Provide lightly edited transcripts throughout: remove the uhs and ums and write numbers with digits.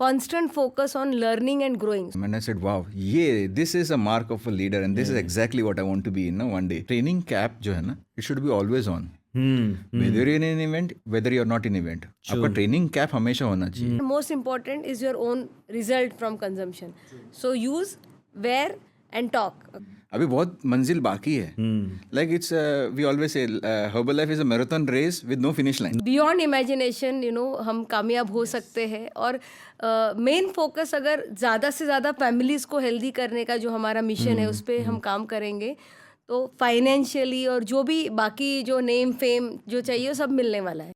constant focus on learning and growing. And I said, wow, yeah, this is a mark of a leader, and this is exactly what I want to be in one day. Training cap जो है ना, it should be always on. Whether you're in an event, whether you're not in event, आपका training cap हमेशा होना चाहिए. Most important is your own result from consumption. So use, wear and talk. अभी बहुत मंजिल बाकी है. Like it's we always say Herbalife is a marathon race with no finish line. Beyond imagination, हम कामयाब हो सकते हैं. और मेन फोकस अगर ज़्यादा से ज़्यादा फैमिलीज़ को हेल्दी करने का जो हमारा मिशन है उस पर हम काम करेंगे तो फाइनेंशियली और जो भी बाकी जो नेम फेम जो चाहिए वो सब मिलने वाला है.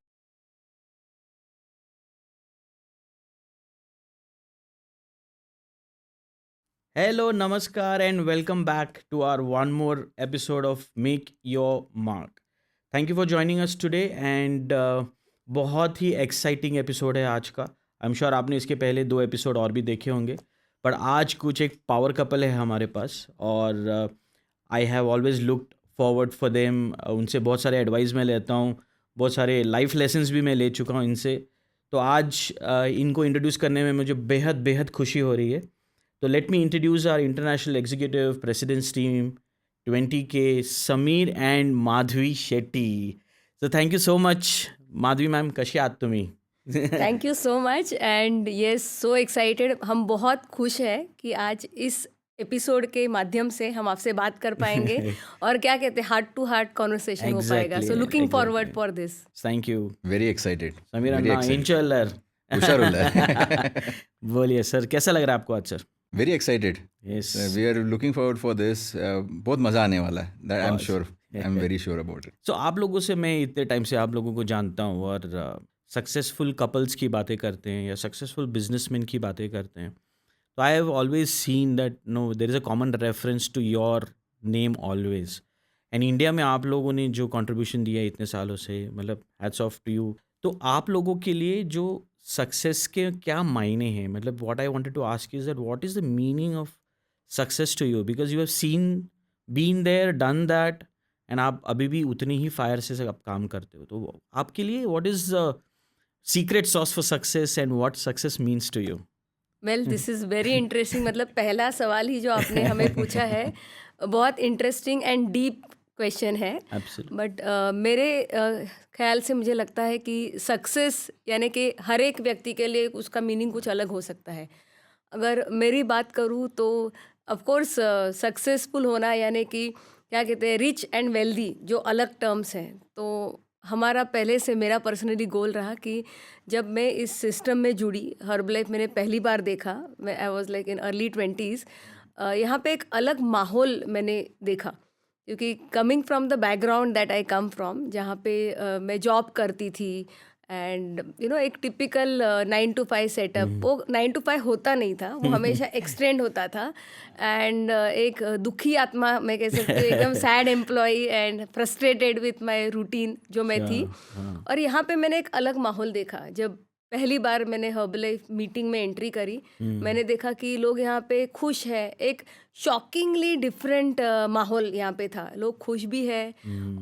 Hello, Namaskar, and welcome back to our one more episode of Make Your Mark. Thank you for joining us today and बहुत ही एक्साइटिंग एपिसोड है आज का. आई एम श्योर आपने इसके पहले 2 एपिसोड और भी देखे होंगे, पर आज कुछ एक पावर कपल है हमारे पास और आई have always looked forward for them. उनसे बहुत सारे एडवाइस मैं लेता हूँ, बहुत सारे लाइफ लेसन्स भी मैं ले चुका हूँ इनसे. तो आज इनको इंट्रोड्यूस करने में मुझे बेहद खुशी हो रही है. तो let me introduce our international executive presidents team 20K, Sameer and Madhavi Shetty. So thank you so much Madhavi ma'am, कशी आहात तुम्ही? Thank you so much and yes so excited. हम बहुत खुश हैं कि आज इस एपिसोड के माध्यम से हम आपसे बात कर पाएंगे और क्या कहते हैं हार्ट टू हार्ट कॉन्वर्सेशन हो पाएगा. So looking forward for this. Thank you. Very excited. Sameer Anna इंचलर बोलिए सर, कैसा लग रहा है आपको आज सर? Very excited. Yes. We are looking forward for this. बहुत मज़ा आने वाला है. That I'm sure. I'm very sure about it. So आप लोगों से मैं इतने टाइम से आप लोगों को जानता हूँ और सक्सेसफुल कपल्स की बातें करते हैं या सक्सेसफुल बिजनेसमैन की बातें करते हैं. तो I have always seen that no there is a common reference to your name always. And India में आप लोगों ने जो कंट्रीब्यूशन दिया है इतने सालों से, मतलब हैट्स ऑफ टू यू. तो आप लोगों के लिए जो सक्सेस के क्या मायने हैं, मतलब what I wanted to ask is that what is the meaning of success to you, because you have seen been there done that and आप अभी भी उतनी ही फायर से आप काम करते हो. तो आपके लिए what is the secret sauce for success and what success means to you? Well this is very interesting. मतलब पहला सवाल ही जो आपने हमें पूछा है बहुत इंटरेस्टिंग एंड डीप क्वेश्चन है. बट मेरे ख्याल से मुझे लगता है कि सक्सेस यानी कि हर एक व्यक्ति के लिए उसका मीनिंग कुछ अलग हो सकता है. अगर मेरी बात करूँ तो ऑफ कोर्स सक्सेसफुल होना यानी कि क्या कहते हैं रिच एंड वेल्दी जो अलग टर्म्स हैं. तो हमारा पहले से मेरा पर्सनली गोल रहा कि जब मैं इस सिस्टम में जुड़ी, हर्बलाइफ मैंने पहली बार देखा, मैं I was like in early 20s. यहाँ पे एक अलग माहौल मैंने देखा क्योंकि coming from the background that I come from, जहाँ पे मैं जॉब करती थी एंड एक टिपिकल 9 to 5 सेटअप. वो 9 to 5 होता नहीं था, वो हमेशा एक्सटेंड होता था. एंड एक दुखी आत्मा मैं कह सकती हूँ, एकदम sad employee and frustrated with my routine जो मैं थी. और यहाँ पे मैंने एक अलग माहौल देखा. जब पहली बार मैंने हर्बलाइफ मीटिंग में एंट्री करी, मैंने देखा कि लोग यहाँ पे खुश है. एक शॉकिंगली डिफरेंट माहौल यहाँ पे था. लोग खुश भी है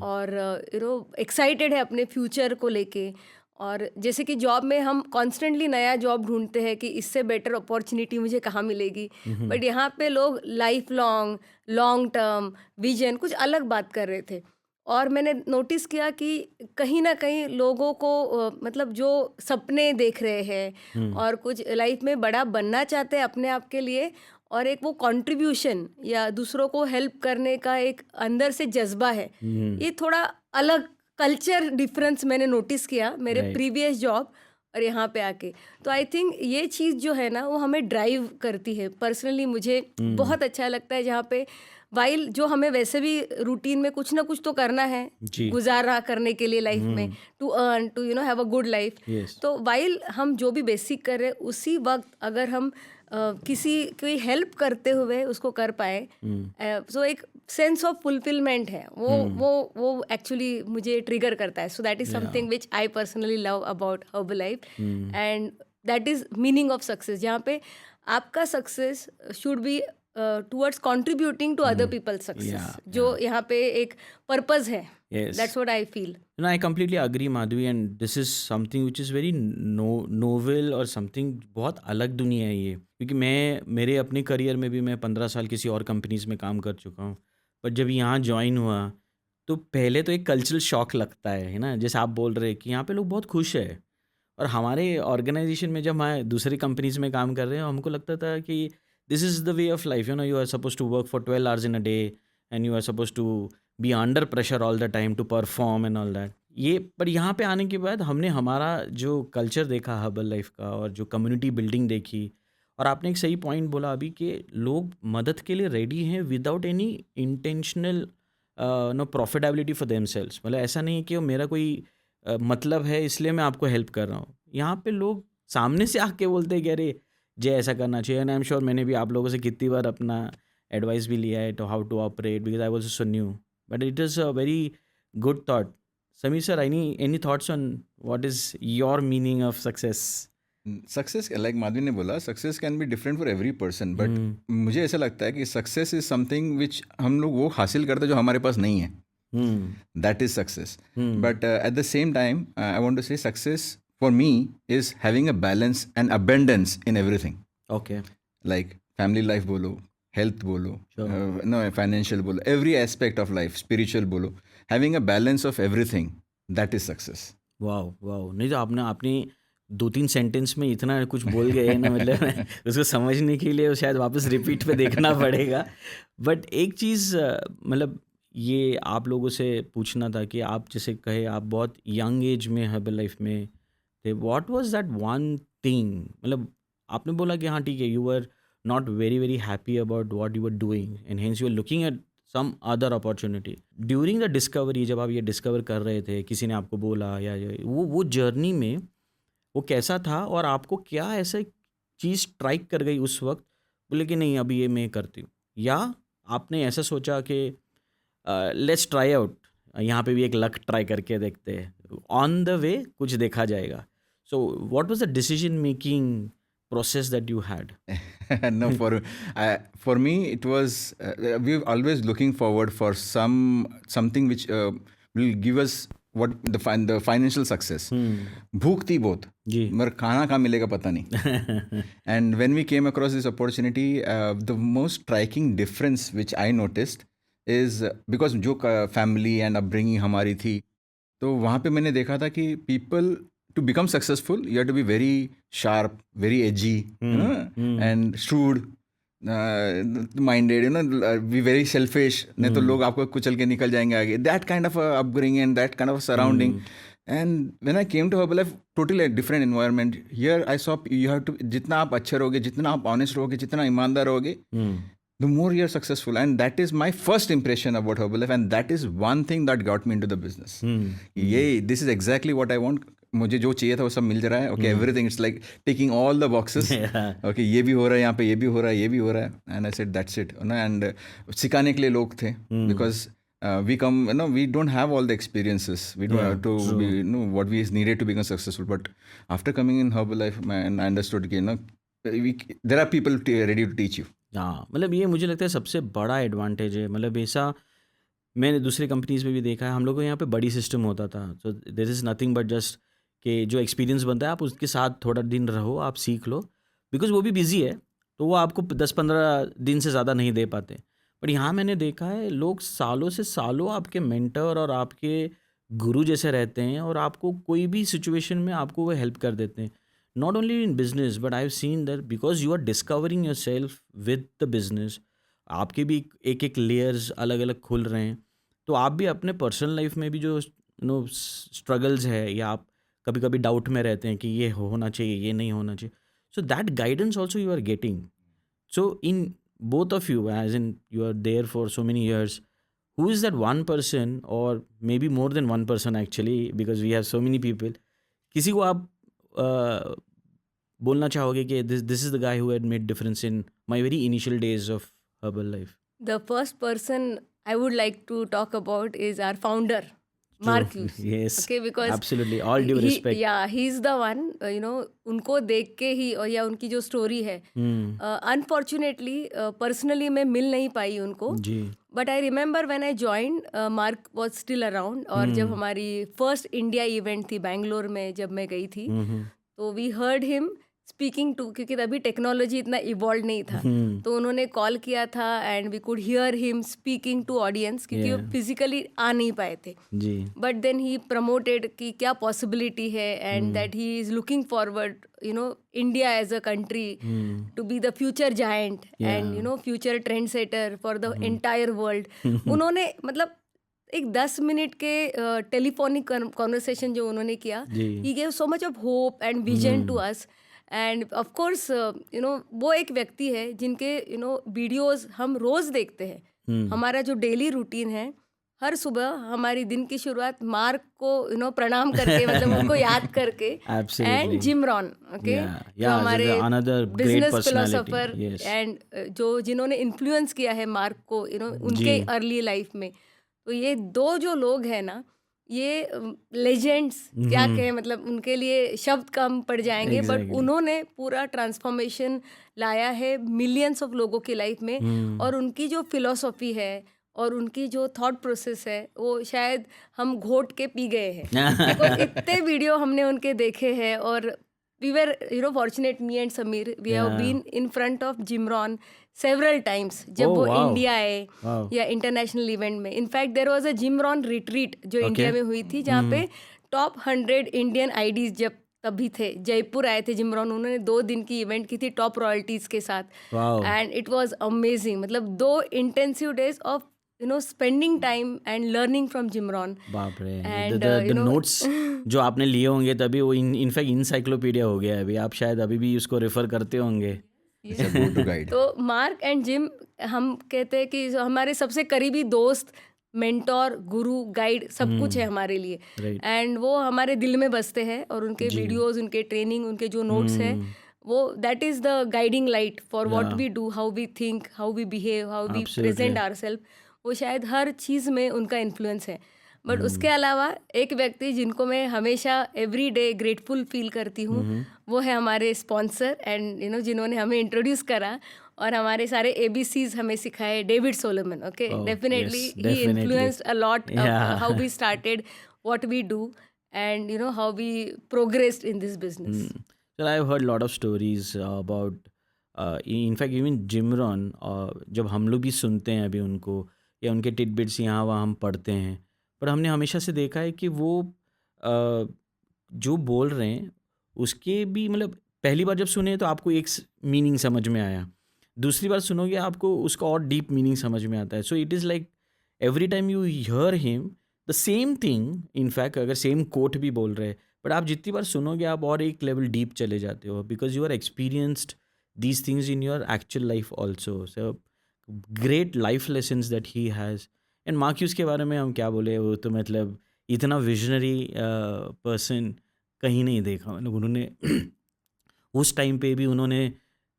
और एक्साइटेड है अपने फ्यूचर को लेके. और जैसे कि जॉब में हम कॉन्स्टेंटली नया जॉब ढूंढते हैं कि इससे बेटर अपॉर्चुनिटी मुझे कहाँ मिलेगी, बट यहाँ पे लोग लाइफ लॉन्ग टर्म विजन कुछ अलग बात कर रहे थे. और मैंने नोटिस किया कि कहीं ना कहीं लोगों को मतलब जो सपने देख रहे हैं और कुछ लाइफ में बड़ा बनना चाहते हैं अपने आप के लिए, और एक वो कंट्रीब्यूशन या दूसरों को हेल्प करने का एक अंदर से जज्बा है, ये थोड़ा अलग कल्चर डिफरेंस मैंने नोटिस किया मेरे प्रीवियस जॉब और यहाँ पे आके. तो आई थिंक ये चीज़ जो है ना वो हमें ड्राइव करती है. पर्सनली मुझे बहुत अच्छा लगता है जहाँ पे वाइल जो हमें वैसे भी रूटीन में कुछ ना कुछ तो करना है गुजारा करने के लिए लाइफ में, to earn to have a good life. तो वाइल हम जो भी बेसिक कर रहे हैं उसी वक्त अगर हम किसी कोई हेल्प करते हुए उसको कर पाए, सो एक सेंस ऑफ फुलफिलमेंट है वो एक्चुअली मुझे ट्रिगर करता है. So that is something which I personally love about Herbalife and that is meaning of success, जहाँ पे आपका success should be towards contributing to other people success, जो यहाँ पे एक पर्पस है. Yes. That's what I feel. No, I completely agree, Madhvi, and this is something which is very novel और something बहुत अलग दुनिया है ये. क्योंकि मेरे अपने करियर में भी मैं 15 साल किसी और कंपनीज में काम कर चुका हूँ, पर जब यहाँ ज्वाइन हुआ तो पहले तो एक कल्चरल शॉक लगता है ना, जैसे आप बोल रहे हैं कि यहाँ पे लोग बहुत खुश है. और हमारे ऑर्गेनाइजेशन में जब मैं दूसरी कंपनीज में काम कर रहे हैं, हमको लगता था कि this is the way of life, you are suppose to work for 12 hours in a day and you are suppose to be under pressure all the time to perform and all that. ये पर यहाँ पे आने के बाद हमने हमारा जो कल्चर देखा हर्बल लाइफ का, और जो कम्युनिटी बिल्डिंग देखी, और आपने एक सही पॉइंट बोला अभी कि लोग मदद के लिए रेडी हैं without any intentional no profitability for themselves. मतलब ऐसा नहीं कि वो मेरा कोई मतलब है इसलिए मैं आपको हेल्प कर रहा हूँ. यहाँ पे लोग सामने से आके बोलते हैं कि अरे जय ऐसा करना चाहिए. एंड आई एम श्योर मैंने भी आप लोगों से कितनी बार अपना एडवाइस भी लिया है to how to operate, because I was so new, but it is a very good thought. Sameer sir, any thoughts on what is your meaning of success? Success, like Madhavi ने बोला, success can be different for every person, but मुझे ऐसा लगता है कि success is something विच हम लोग वो हासिल करते हैं जो हमारे पास नहीं है. That is success. But at the same time, I want to say success for me is having a balance and abundance in everything. Okay. Like family life bolo, health bolo, Sure. no, financial bolo, every aspect of life, spiritual bolo, having a balance of everything, that is success. वाह. नहीं तो आपने 2-3 sentence में इतना कुछ बोल गए हैं ना, मतलब उसको समझने के लिए शायद वापस रिपीट पे देखना पड़ेगा. बट एक चीज़ मतलब ये आप लोगों से पूछना था कि आप जैसे कहे आप बहुत यंग एज में हर्बल लाइफ में थे. What was that one thing, मतलब आपने बोला कि हाँ ठीक है, you are not very happy about what you are doing and hence you are looking at some other opportunity. During the discovery, जब आप ये डिस्कवर कर रहे थे, किसी ने आपको बोला या वो जर्नी में वो कैसा था, और आपको क्या ऐसा चीज़ स्ट्राइक कर गई उस वक्त, बोले कि नहीं अभी ये मैं करती हूँ, या आपने ऐसा सोचा कि लेट्स ट्राई आउट, यहाँ पे भी एक लक ट्राई करके देखते हैं, ऑन द वे कुछ देखा जाएगा. So what was the decision making process that you had? No, for me it was we were always looking forward for something which will give us what the financial success. भूख थी बहुत जी, मगर खाना कहाँ मिलेगा पता नहीं. And when we came across this opportunity, the most striking difference which I noticed is because जो family and upbringing हमारी थी, तो वहाँ पे मैंने देखा था कि people to become successful, you have to be very sharp, very edgy, and shrewd, minded, be very selfish. नहीं तो लोग आपको कुचल के निकल जाएंगे आगे. That kind of upbringing and that kind of surrounding. And when I came to Herbalife, totally a different environment. Here I saw you have to, जितना आप अच्छे रहोगे, जितना आप honest रहोगे, जितना ईमानदार रहोगे, the more you are successful. And that is my first impression about Herbalife, and that is one thing that got me into the business. This is exactly what I want. मुझे जो चाहिए था वो सब मिल जा रहा है. Okay, everything it's like ticking all the boxes. Okay, ये भी हो रहा है, यहाँ पे ये भी हो रहा है, ये भी हो रहा है. And I said that's it. And सिखाने के लिए लोग थे, because we come, we don't have all the experiences. We don't have to be, what we is needed to become successful. But after coming in Herbalife, man, I understood कि there are people ready to teach you. हाँ, मतलब ये मुझे लगता है सबसे बड़ा advantage है. मतलब ऐसा मैंने दूसरी कंपनीज में भी देखा है. हम लोगों को यहाँ पे बड़ी सिस्टम होता था, so there is nothing but just कि जो एक्सपीरियंस बनता है आप उसके साथ थोड़ा दिन रहो, आप सीख लो, बिकॉज वो भी बिजी है तो वो आपको 10-15 दिन से ज़्यादा नहीं दे पाते. बट यहाँ मैंने देखा है लोग सालों से सालों आपके मेंटर और आपके गुरु जैसे रहते हैं, और आपको कोई भी सिचुएशन में आपको वो हेल्प कर देते हैं. Not only in business, but I have seen that because you are discovering yourself with the business, आपके भी एक लेयर्स अलग अलग खुल रहे हैं. तो आप भी अपने पर्सनल लाइफ में भी जो स्ट्रगल्स है, या आप कभी कभी डाउट में रहते हैं कि ये होना चाहिए, ये नहीं होना चाहिए, so that guidance also you are getting. So in both of you, as in you are there for so many years, who is that one person, or maybe more than one person actually, because we have so many people, किसी को आप बोलना चाहोगे कि this is the guy who had made difference in my very initial days of Herbalife? The first person I would like to talk about is our founder, Marcus. Yes. Okay, because Absolutely. All due respect. Yeah, he's the one, उनको देख के ही और या उनकी जो story है, unfortunately personally मैं मिल नहीं पाई उनको, जी. But I remember when I join, Mark was still around, और जब हमारी फर्स्ट इंडिया इवेंट थी बैंगलोर में, जब मैं गई थी, तो we heard him speaking to, क्योंकि तभी टेक्नोलॉजी इतना इवॉल्व नहीं था, तो उन्होंने कॉल किया था and we could hear him speaking to audience, क्योंकि वो फिजिकली आ नहीं पाए थे, जी. बट देन ही प्रमोटेड कि क्या पॉसिबिलिटी है, and that he is looking forward, India as a country to be the future giant and future trend setter for the entire world. उन्होंने मतलब एक 10 मिनट के टेलीफोनिक कॉन्वर्सेशन जो उन्होंने किया, he gave so much of hope and vision to us. And of course वो एक व्यक्ति है जिनके वीडियोस हम रोज देखते हैं. हमारा जो डेली रूटीन है, हर सुबह हमारी दिन की शुरुआत मार्क को प्रणाम करके, मतलब उनको याद करके, एंड जिम रॉन, ओके, जो हमारे बिजनेस फिलोसोफर एंड जो जिन्होंने इन्फ्लुएंस किया है मार्क को उनके अर्ली लाइफ में. तो ये दो जो लोग हैं ना, ये लेजेंड्स क्या कहें, मतलब उनके लिए शब्द कम पड़ जाएंगे, बट उन्होंने पूरा ट्रांसफॉर्मेशन लाया है मिलियंस ऑफ लोगों की लाइफ में. और उनकी जो फिलॉसफी है और उनकी जो थॉट प्रोसेस है, वो शायद हम घोट के पी गए हैं. बिकॉज इतने वीडियो हमने उनके देखे हैं, और we were fortunate, me and Samir, we have been in front of Jimron several times जब वो इंडिया आए या इंटरनेशनल इवेंट में. In fact there was a Jim Rohn retreat जो इंडिया में हुई थी, जहाँ पे टॉप 100 इंडियन आईडीज जब तभी थे, जयपुर आए थे जिमरॉन, उन्होंने 2 दिन की इवेंट की थी टॉप रॉयल्टीज के साथ, एंड इट वाज अमेजिंग. मतलब 2 intensive days of spending time and learning from Jimron. बाप रे. And the notes जो आपने लिए होंगे तभी वो इनफैक्ट इंसाइक्लोपीडिया हो गया है अभी. आप शायद अभी भी उसको रेफर करते होंगे. तो मार्क एंड जिम, हम कहते हैं कि हमारे सबसे करीबी दोस्त, मेंटोर, गुरु, गाइड, सब कुछ है हमारे लिए. एंड वो हमारे दिल में बसते हैं, और उनके वीडियोस, उनके ट्रेनिंग, उनके जो नोट्स हैं, वो that is the guiding light for what we do, how we think, how we behave, how we present ourself. वो शायद हर चीज़ में उनका इन्फ्लुएंस है. बट उसके अलावा एक व्यक्ति जिनको मैं हमेशा एवरी डे ग्रेटफुल फील करती हूँ, वो है हमारे स्पॉन्सर एंड जिन्होंने हमें इंट्रोड्यूस करा और हमारे सारे ABCs हमें सिखाए, David Solomon. Okay, definitely he influenced a lot how we started, what we do, and how we progressed in this business. So I've heard lot of stories about in fact even Jimron, जब हम लोग भी सुनते हैं अभी उनको, या उनके टिडबिट्स यहाँ वहाँ हम पढ़ते हैं, पर हमने हमेशा से देखा है कि वो जो बोल रहे हैं उसके भी, मतलब पहली बार जब सुने तो आपको एक मीनिंग समझ में आया, दूसरी बार सुनोगे आपको उसका और डीप मीनिंग समझ में आता है. So it is like every time you hear him the same thing, in fact अगर सेम कोट भी बोल रहे हैं, बट आप जितनी बार सुनोगे आप और एक लेवल डीप चले जाते हो, because you are experienced these things in your actual life also. So great life lessons that he has. And Mark Hughes के बारे में हम क्या बोले, वो तो मतलब इतना विजनरी पर्सन कहीं नहीं देखा. मतलब उन्होंने उस टाइम पे भी उन्होंने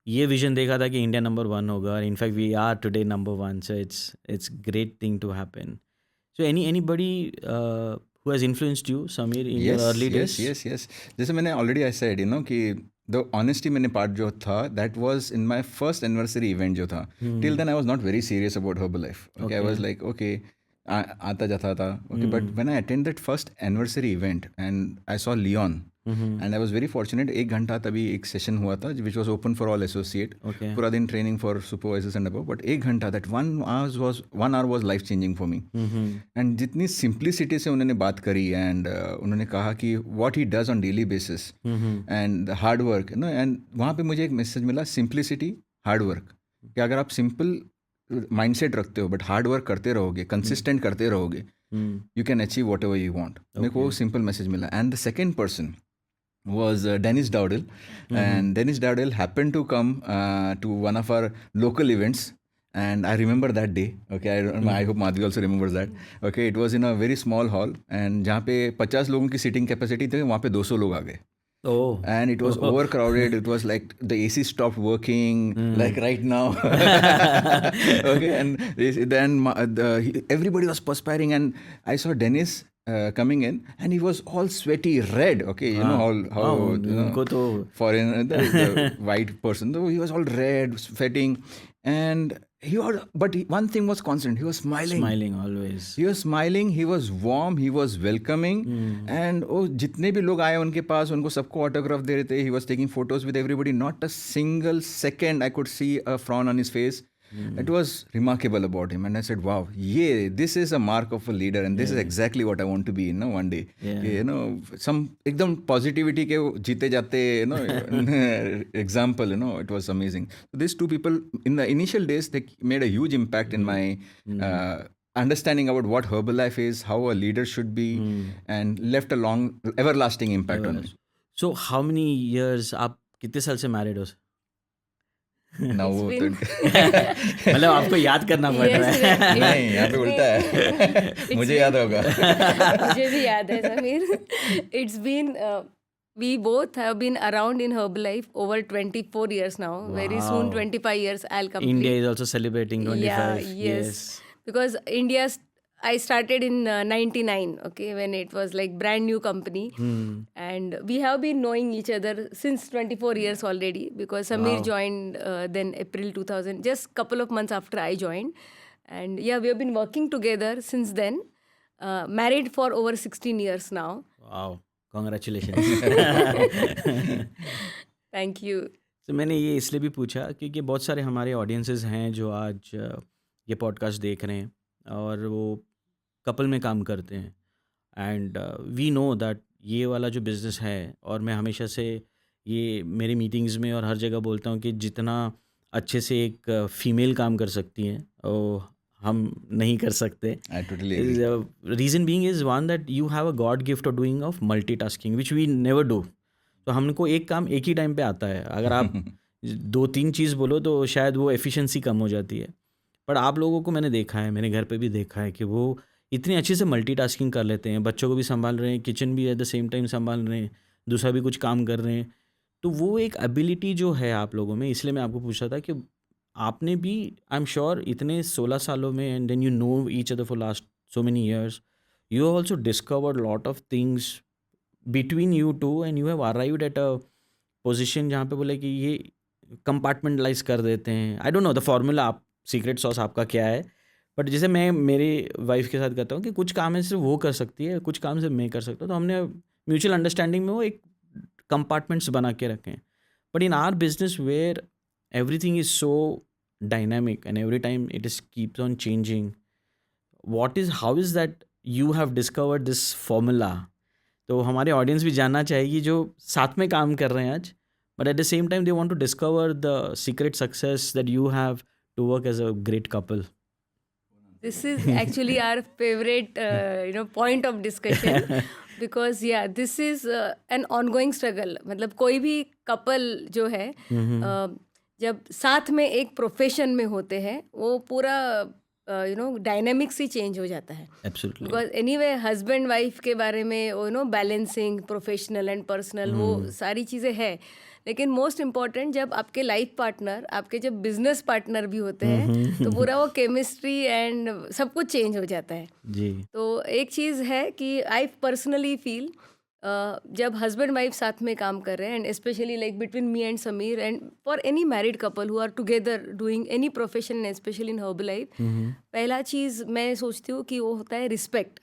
ये विजन देखा था कि इंडिया नंबर 1 होगा, और in fact we are today number 1. So it's great thing to happen. So anybody who has influenced you, Samir, in your early days? Yes. जैसे मैंने already I said, कि the honesty मैंने part जो था, that was in my first anniversary event जो था. Till then I was not very serious about Herbalife. Okay, I was like, okay, आता जाता था. Okay, but when I attended that first anniversary event and I saw Leon, and I was very fortunate. 1 घंटा तभी एक session हुआ था which was open for all associate. पूरा दिन training for supervisors and above. But 1 घंटा, that 1 hour was life changing for me. And जितनी simplicity से उन्होंने बात करी, and उन्होंने कहा कि what he does on daily basis and the hard work, and वहाँ पे मुझे एक मैसेज मिला, simplicity, hard work. कि अगर आप simple mindset रखते हो but hard work करते रहोगे, consistent करते रहोगे, you can achieve whatever you want. मेरे को वो simple message मिला. And the second person was Dennis Dowdell, and Dennis Dowdell happened to come to one of our local events, and I remember that day. Okay, I hope Madhvi also remembers that. Okay, it was in a very small hall, and जहाँ पे 50 लोगों की seating capacity थी, वहाँ पे 200 लोग आ गए. Oh. And it was overcrowded. It was like the AC stopped working, like right now. Okay, and then everybody was perspiring, and I saw Dennis coming in, and he was all sweaty red. Okay, you know how उनको तो foreign the white person, though he was all red, sweating, and one thing was constant. He was smiling always. He was smiling, he was warm, he was welcoming, and जितने भी लोग आए उनके पास, उनको सबको autograph दे रहे थे. He was taking photos with everybody. Not a single second I could see a frown on his face. It was remarkable about him, and I said, "Wow, this is a mark of a leader, and this is exactly what I want to be, one day." Some एकदम positivity के जीते जाते, example, it was amazing. So these two people in the initial days, they made a huge impact in my understanding about what Herbalife is, how a leader should be, and left a long, everlasting impact on me. So how many years आप कितने साल से married हो? Now मतलब आपको याद करना पड़ रहा है. नहीं, यहाँ पे उल्टा है. मुझे याद होगा. मुझे भी याद है Sameer. It's been we both have been around in Herbalife over 24 years now. Very soon 25 years I'll complete. India is also celebrating 25. Yes. Because I started in 99, okay, when it was like brand new company. And we have been knowing each other since 24 years already, because Samir joined then April 2000, just couple of months after I joined. And yeah, we have been working together since then. Married for over 16 years now. Wow, congratulations. Thank you. तो मैंने ये इसलिए भी पूछा क्योंकि बहुत सारे हमारे ऑडियंसेस हैं जो आज ये पॉडकास्ट देख रहे हैं और वो कपल में काम करते हैं. एंड वी नो दैट ये वाला जो बिज़नेस है, और मैं हमेशा से ये मेरी मीटिंग्स में और हर जगह बोलता हूँ कि जितना अच्छे से एक फ़ीमेल काम कर सकती हैं वो हम नहीं कर सकते. I totally agree. Reason being is one that you have a god gift of doing of multitasking which we never do. तो हमको एक काम एक ही टाइम पे आता है. अगर आप 2-3 चीज़ बोलो तो शायद वो एफिशिएंसी कम हो जाती है. बट आप लोगों को मैंने देखा है, मेरे घर पे भी देखा है कि वो इतनी अच्छे से मल्टीटास्किंग कर लेते हैं. बच्चों को भी संभाल रहे हैं, किचन भी एट द सेम टाइम संभाल रहे हैं, दूसरा भी कुछ काम कर रहे हैं. तो वो एक एबिलिटी जो है आप लोगों में, इसलिए मैं आपको पूछ रहा था कि आपने भी, आई एम श्योर, इतने 16 सालों में, and then you know each other for last so many years, you have also discovered lot of things between you two, and you have arrived at a position जहाँ पे बोले कि ये कंपार्टमेंटलाइज कर देते हैं. I don't know the formula, आप secret sauce आपका क्या है, बट जैसे मैं मेरी वाइफ के साथ कहता हूँ कि कुछ काम है सिर्फ वो कर सकती है, कुछ काम से मैं कर सकता हूँ. तो हमने म्यूचुअल अंडरस्टैंडिंग में वो एक कंपार्टमेंट्स बना के रखे हैं. But in our business where everything is so dynamic and every time it is keeps on changing, how is that you have discovered this formula? तो हमारे ऑडियंस भी जानना चाहेगी जो साथ में काम कर रहे हैं आज, but at the same time they want to discover the secret success that you have to work as a great couple. This is actually our favorite point of discussion, because this is an ongoing struggle. मतलब कोई भी couple जो है जब साथ में एक profession में होते हैं वो पूरा डायनेमिक्स ही चेंज हो जाता है. Absolutely. Because anyway husband wife के बारे में बैलेंसिंग प्रोफेशनल एंड पर्सनल वो सारी चीज़ें हैं, लेकिन मोस्ट इम्पॉर्टेंट जब आपके लाइफ पार्टनर, आपके जब बिजनेस पार्टनर भी होते हैं तो पूरा वो केमिस्ट्री एंड सब कुछ चेंज हो जाता है जी. तो एक चीज़ है कि आई पर्सनली फील जब हस्बैंड वाइफ साथ में काम कर रहे हैं, and specially like between me and Sameer, and for any married couple who are together doing any profession and specially in Herbalife, पहला चीज़ मैं सोचती हूँ कि वो होता है रिस्पेक्ट.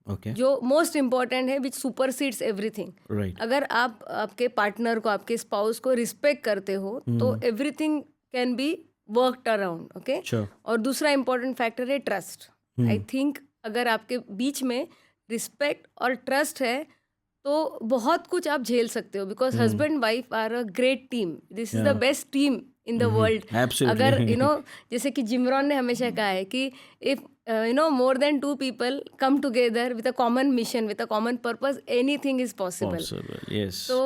Okay. जो मोस्ट इम्पॉर्टेंट है, विच सुपरसीड्स एवरीथिंग. Right. अगर आप आपके पार्टनर को, आपके स्पाउस को रिस्पेक्ट करते हो तो everything can be worked around. Okay. Sure. और दूसरा इम्पॉर्टेंट फैक्टर है ट्रस्ट. आई थिंक अगर आपके बीच में रिस्पेक्ट और ट्रस्ट है तो बहुत कुछ आप झेल सकते हो, because husband wife are a great team. This is the best team in the world. Absolutely. अगर जैसे कि जिमरॉन ने हमेशा कहा है कि if more than 2 people come together with a common mission, with a common purpose, anything is possible. Yes. So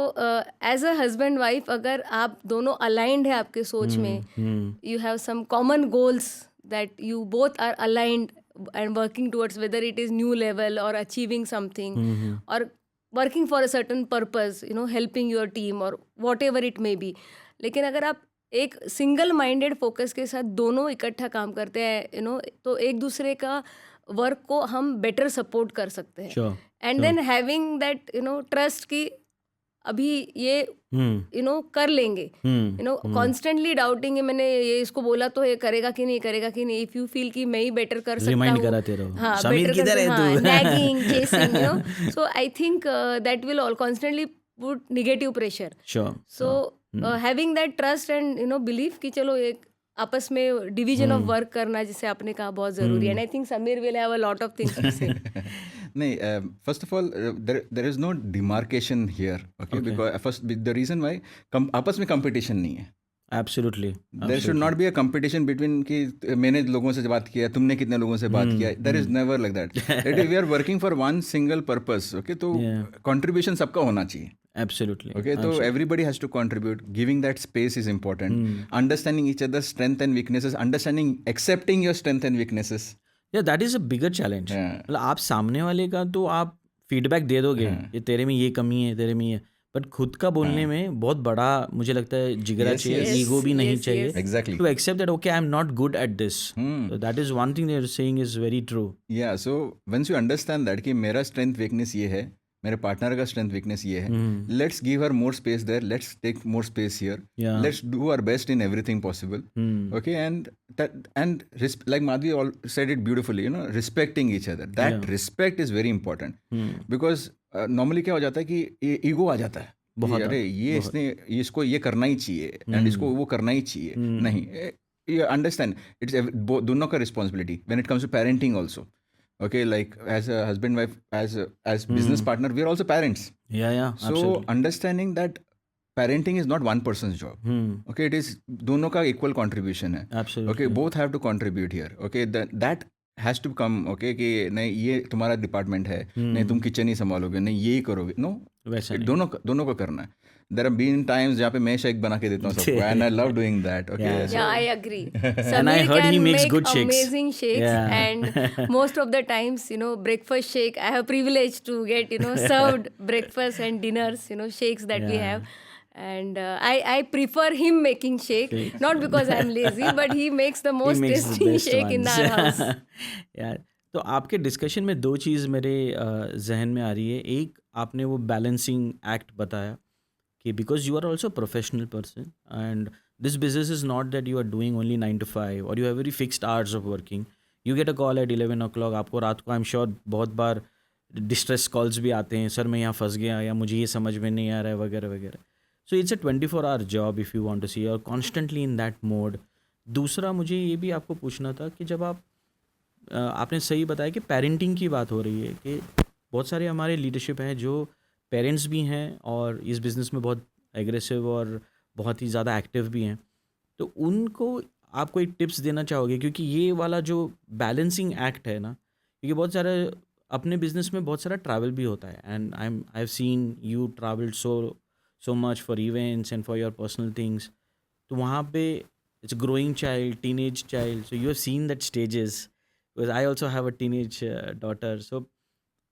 as a husband wife, अगर आप दोनों aligned है आपके सोच में, you have some common goals that you both are aligned and working towards, whether it is new level or achieving something, or working for a certain purpose, helping your team or whatever it may be. लेकिन अगर आप एक single minded focus के साथ दोनों इकट्ठा काम करते हैं तो एक दूसरे का वर्क को हम बेटर सपोर्ट कर सकते हैं. Sure. And then having that trust की अभी ये कर लेंगे. कॉन्स्टेंटली डाउटिंग, मैंने ये इसको बोला तो ये करेगा कि नहीं करेगा कि नहीं. इफ यू फील कि मैं ही बेटर कर सकता हूँ, रिमाइंड कराते रहो. हाँ, समीर better किधर है तू? nagging, chasing, so I think that will all constantly put negative pressure. Sure. So having that trust and belief कि चलो एक आपस में डिवीजन ऑफ वर्क करना, जिसे आपने कहा, बहुत जरूरी है. And I think Sameer will have a lot of things to say. नहीं, first of all there is no demarcation here, okay, because first the reason why आपस में कंपटीशन नहीं है. Absolutely. There should not be a competition between कि मैंने लोगों से बात किया, तुमने कितने लोगों से बात किया. There is never like that. It is we are working for one single purpose, okay. तो कंट्रीब्यूशन सबका होना चाहिए. Absolutely. Okay, so everybody has to contribute. Giving that space is important. Understanding each other's strength and weaknesses. Understanding, accepting your strength and weaknesses. Yeah, that is a bigger challenge. मतलब आप सामने वाले का तो आप फीडबैक दे दोगे कि तेरे में ये कमी है, तेरे में ये, बट खुद का बोलने में बहुत बड़ा मुझे लगता है जिगरा चाहिए, ईगो भी नहीं चाहिए. Exactly. To accept that okay, I'm not good at this. So that is one thing they're saying is very true. Yeah, so once you understand that कि मेरा strength weakness ये है, मेरे पार्टनर का स्ट्रेंथ वीकनेस ये है, let's give her more space there, let's take more space here, let's do our best in everything possible, okay. And like Madhavi said it beautifully, respecting each other. That respect is very important, because normally क्या हो जाता है कि ego आ जाता है. अरे ये इसने इसको ये करना ही चाहिए एंड इसको वो करना ही चाहिए. नहीं, you understand, it's दोनों का responsibility when it comes to parenting also. Okay, like as a husband wife, as business partner, we are also parents. Yeah, so absolutely. Understanding that parenting is not one person's job. Okay, it is दोनों का equal contribution है. Absolutely. Okay, both have to contribute here. Okay, that has to come. Okay, कि नहीं ये तुम्हारा department है, नहीं तुम किचन ही संभालोगे, नहीं ये ही करोगे. No, वैसा नहीं. दोनों को करना है. There have been times जहाँ पे मैं शेक बना के देता हूँ सबको, and I love doing that. Okay, yeah, I agree. And I heard he makes good shakes. Amazing shakes, and most of the times, breakfast shake. I have privilege to get, served breakfast and dinners, shakes that we have. And I prefer him making shake, not because I'm lazy, but he makes the most tasty shake in our house. यार, तो आपके discussion में दो चीज़ मेरे जहन में आ रही है. एक, आपने वो बैलेंसिंग एक्ट बताया कि because you are also professional person and this business is not that you are doing only 9 to 5 और you have very fixed hours of working. You get a call at 11 o'clock. आपको रात को आई am sure बहुत बार distress calls भी आते हैं, sir मैं यहाँ फंस गया या मुझे ये समझ में नहीं आ रहा है वगैरह वगैरह. So it's a 24-hour job if you want to see, और कॉन्स्टेंटली इन दैट मोड. दूसरा, मुझे ये भी आपको पूछना था कि जब आपने सही बताया कि पेरेंटिंग की बात हो रही है, कि बहुत सारे हमारे लीडरशिप हैं जो पेरेंट्स भी हैं और इस बिज़नेस में बहुत एग्रेसिव और बहुत ही ज़्यादा एक्टिव भी हैं. तो उनको आप कोई टिप्स देना चाहोगे? क्योंकि ये वाला जो बैलेंसिंग एक्ट है ना, क्योंकि बहुत सारे अपने बिजनेस में बहुत सारा ट्रैवल भी होता है, and I have seen you travelled so much for events and for your personal things. तो वहाँ पे it's growing child, teenage child, so you have seen that stages, because I also have a teenage daughter. So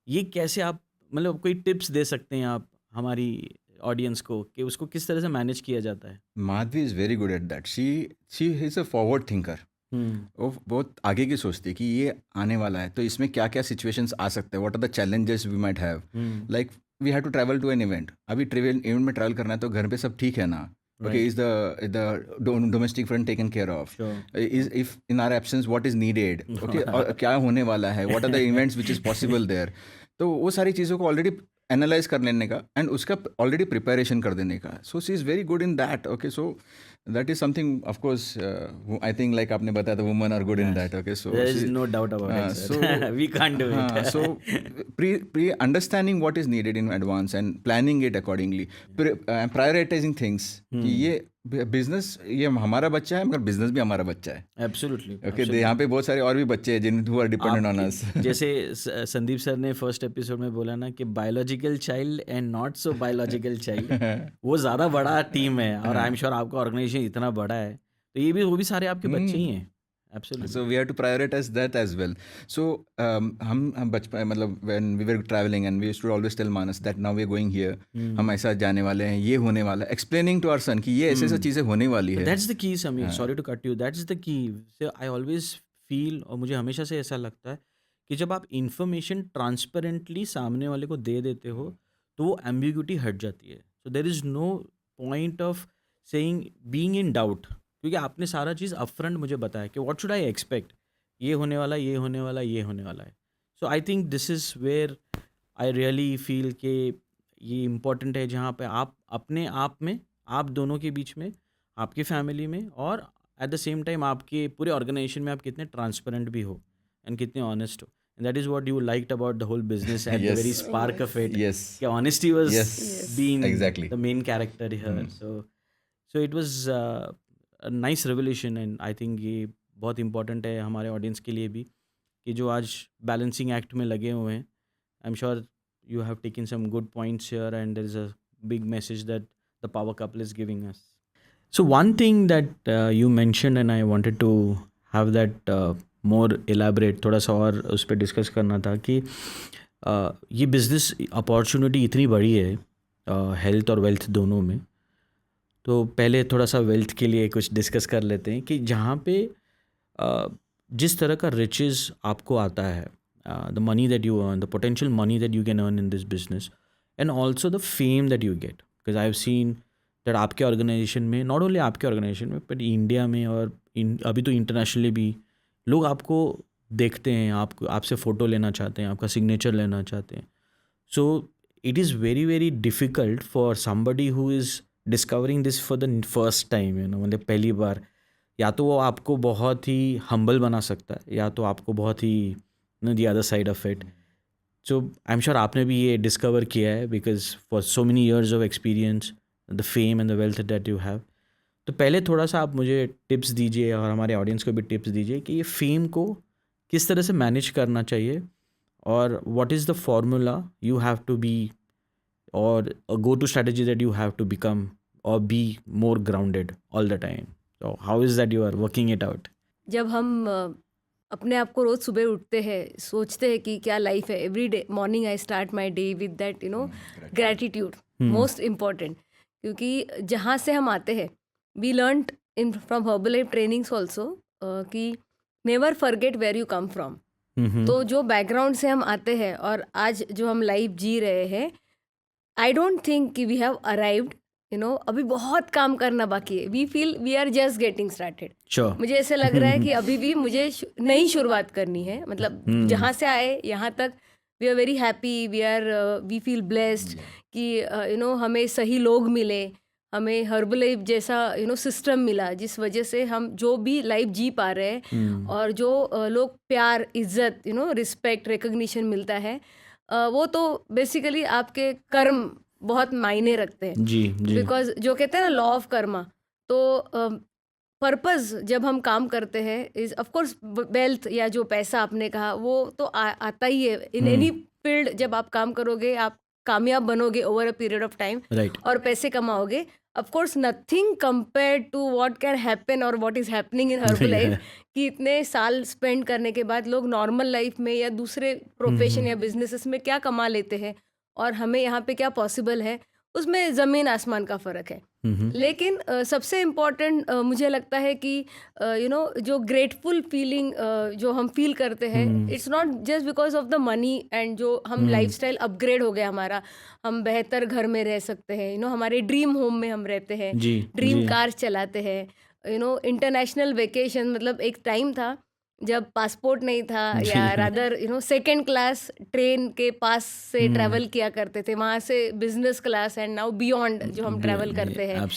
ये कैसे आप, मतलब कोई tips दे सकते हैं आप हमारी ऑडियंस को कि उसको किस तरह से मैनेज किया जाता है? Madhavi is very good at that. She is a forward thinker. वो बहुत आगे की सोचती है कि ये आने वाला है तो इसमें क्या क्या सिचुएशंस आ सकते हैं, what are the challenges we might have. Like we have to travel to an event. अभी इवेंट में ट्रैवल करना है तो घर पे सब ठीक है ना? Okay, is the domestic front taken care of? Sure. Is if in our absence what is needed? Okay, और क्या होने वाला है? What are the events which is possible there? तो वो सारी चीज़ों को ऑलरेडी एनालाइज कर लेने का एंड उसका ऑलरेडी प्रिपरेशन कर देने का. So she is very good in that. Okay, so that is something of course I think like आपने बताया था women are good in that. Okay, so there is no doubt about it. So we can't do it. So pre understanding what is needed in advance and planning it accordingly, prioritizing things. कि ये business ये हमारा बच्चा है मगर business भी हमारा बच्चा है. एब्सोल्युटली. ओके, यहाँ पे बहुत सारे और भी बच्चे हैं जिन who are dependent on us. जैसे संदीप सर ने फर्स्ट एपिसोड में बोला ना कि biological child and not so biological child, वो ज़्यादा बड़ा टीम है और आई एम श्योर आपका ऑर्गेनाइजेशन इतना बड़ा है तो ये भी वो भी सारे आपके बच्चे ही हैं. Absolutely. So we have to prioritize that as well. So हम बचपन मतलब when we were traveling and we used to always tell Manas that now we are going here. हम ऐसा जाने वाले हैं, ये होने वाला है. Explaining to our son कि ये ऐसे ऐसी चीज़ें होने वाली है. That's the key, Samir. Sorry to cut you. That's the key. So I always feel, और मुझे हमेशा से ऐसा लगता है कि जब आप इंफॉर्मेशन ट्रांसपेरेंटली सामने वाले को दे देते हो तो वो एम्बिग्यूटी हट जाती है. So there is no point of saying being in doubt, क्योंकि आपने सारा चीज़ अपफ्रंट मुझे बताया कि व्हाट शुड आई एक्सपेक्ट, ये होने वाला, ये होने वाला, ये होने वाला है. So I think this is where I really feel कि ये इम्पोर्टेंट है, जहाँ पे आप अपने आप में, आप दोनों के बीच में, आपकी फैमिली में, और एट द सेम टाइम आपके पूरे ऑर्गेनाइजेशन में आप कितने ट्रांसपेरेंट भी हो एंड कितने ऑनेस्ट हो. And that is what you liked about the whole business and the Yes. very spark of it. Yes. Yeah, honesty was Yes. being Exactly. the main character here. So it was a nice revelation, and I think ये बहुत important है हमारे audience के लिए भी, कि जो आज balancing act में लगे हुए हैं. I'm sure you have taken some good points here, and there is a big message that the power couple is giving us. So one thing that you mentioned, and I wanted to have that more elaborate, थोड़ा सा और उस पर discuss करना था कि ये business opportunity इतनी बड़ी है हेल्थ और वेल्थ दोनों में. तो पहले थोड़ा सा वेल्थ के लिए कुछ डिस्कस कर लेते हैं कि जहाँ पे जिस तरह का रिचेस आपको आता है, the money that you earn, the potential money that you can earn in this business, and also the fame that you get, because I have seen that आपके ऑर्गेनाइजेशन में, नॉट ओनली आपके organization में, but India में और अभी तो internationally भी लोग आपको देखते हैं, आपसे फ़ोटो लेना चाहते हैं, आपका सिग्नेचर लेना चाहते हैं. So it is very very difficult for somebody who is discovering this for the first time, you know, मतलब पहली बार. या तो वो आपको बहुत ही हम्बल बना सकता है, या तो आपको बहुत ही the other side of it. So I am sure आपने भी ये डिस्कवर किया है, because for so many years of experience, the fame and the wealth that you have. तो पहले थोड़ा सा आप मुझे टिप्स दीजिए और हमारे ऑडियंस को भी टिप्स दीजिए कि ये फेम को किस तरह से मैनेज करना चाहिए, और what is the formula you have to be, और go to strategy that you have to become और be more grounded all the time. So how is that you are working it out? जब हम अपने आप को रोज़ सुबह उठते हैं, सोचते हैं कि क्या लाइफ है, every day morning I start my day with that gratitude, most important. क्योंकि जहाँ से हम आते हैं, we learned from Herbalife trainings also कि never forget where you come from. तो जो बैकग्राउंड से हम आते हैं और आज जो हम लाइफ जी रहे हैं, I don't think कि we have arrived, you know, अभी बहुत काम करना बाकी है. We feel we are just getting started. Sure. मुझे ऐसे लग रहा है कि अभी भी मुझे नई शुरुआत करनी है. मतलब जहाँ से आए यहाँ तक we are very happy, we feel blessed कि you know, हमें सही लोग मिले, हमें हर्बलाइफ जैसा सिस्टम मिला, जिस वजह से हम जो भी लाइफ जी पा रहे हैं, और जो लोग प्यार, इज्जत, रिस्पेक्ट, रिकग्निशन मिलता है, वो तो बेसिकली आपके कर्म बहुत मायने रखते हैं. जी. बिकॉज जो कहते हैं ना लॉ ऑफ कर्मा, तो पर्पस जब हम काम करते हैं इज ऑफ कोर्स वेल्थ, या जो पैसा आपने कहा वो तो आता ही है. इन एनी फील्ड जब आप काम करोगे, आप कामयाब बनोगे over a period of time, और पैसे कमाओगे. Of course, nothing compared to what can happen or what is happening in Herbalife. कि इतने साल स्पेंड करने के बाद लोग नॉर्मल लाइफ में या दूसरे प्रोफेशन या बिजनेसेस में क्या कमा लेते हैं, और हमें यहाँ पे क्या पॉसिबल है, उसमें ज़मीन आसमान का फ़र्क है. लेकिन सबसे इम्पॉर्टेंट मुझे लगता है कि जो ग्रेटफुल फीलिंग जो हम फील करते हैं, it's not just because of the money, and जो हम लाइफस्टाइल अपग्रेड हो गया हमारा, हम बेहतर घर में रह सकते हैं, हमारे ड्रीम होम में हम रहते हैं, ड्रीम कार चलाते हैं, इंटरनेशनल वेकेशन. मतलब एक टाइम था जब पासपोर्ट नहीं था, या रादर सेकंड क्लास ट्रेन के पास से ट्रैवल किया करते थे, वहाँ से business class, and now beyond जो हम ट्रैवल करते हैं.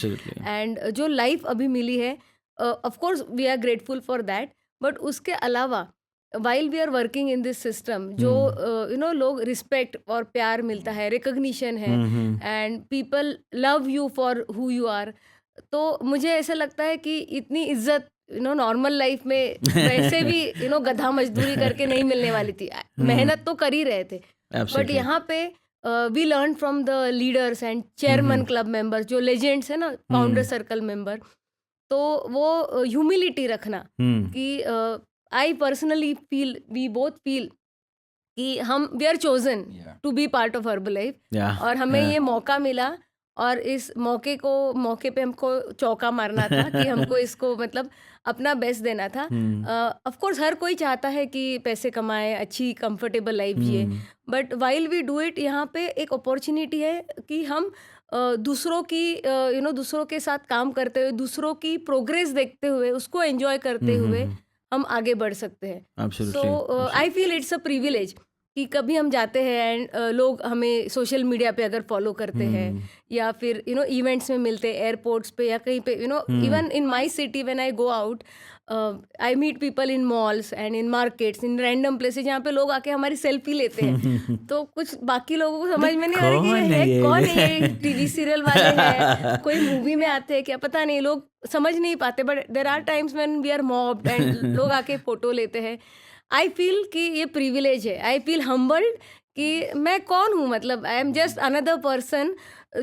एंड जो लाइफ अभी मिली है, of course we are grateful for that. But उसके अलावा while we are working in this system, जो लोग रिस्पेक्ट और प्यार मिलता है, रिकग्निशन है, and people love you for who you are. तो मुझे ऐसा लगता है कि इतनी इज्जत नॉर्मल लाइफ में वैसे भी गधा मजदूरी करके नहीं मिलने वाली थी. मेहनत तो कर ही रहे थे, बट यहाँ पे we learn from the leaders and chairman club members, जो लेजेंड्स है ना, फाउंडर सर्कल मेंबर. तो वो ह्यूमिलिटी रखना कि I personally feel, we both feel कि हम we are chosen to be part of Herbalife, और हमें ये मौका मिला, और इस मौके पे हमको चौका मारना था कि हमको इसको मतलब अपना बेस्ट देना था। ऑफ कोर्स हर कोई चाहता है कि पैसे कमाए, अच्छी कंफर्टेबल लाइफ जिए, but while we do it यहाँ पे एक अपॉर्चुनिटी है कि हम दूसरों की दूसरों के साथ काम करते हुए, दूसरों की प्रोग्रेस देखते हुए, उसको एंजॉय करते हुए हम आगे बढ़ सकते हैं। So I feel it's a privilege कि कभी हम जाते हैं एंड लोग हमें सोशल मीडिया पे अगर फॉलो करते हैं या फिर इवेंट्स में मिलते हैं, एयरपोर्ट्स पे या कहीं पे, even in my city when I go out, I meet people in malls and in markets, in random places जहाँ पे लोग आके हमारी सेल्फी लेते हैं। तो कुछ बाकी लोगों को समझ में नहीं आ रही कि ये कौन है, ये टीवी सीरियल वाले हैं, कोई मूवी में आते हैं क्या, पता नहीं, लोग समझ नहीं पाते। But there are times when we are mobbed and लोग आके फोटो लेते हैं। आई फील कि ये प्रिविलेज है। आई फील हम्बल्ड कि मैं कौन हूँ, मतलब आई एम जस्ट अनदर पर्सन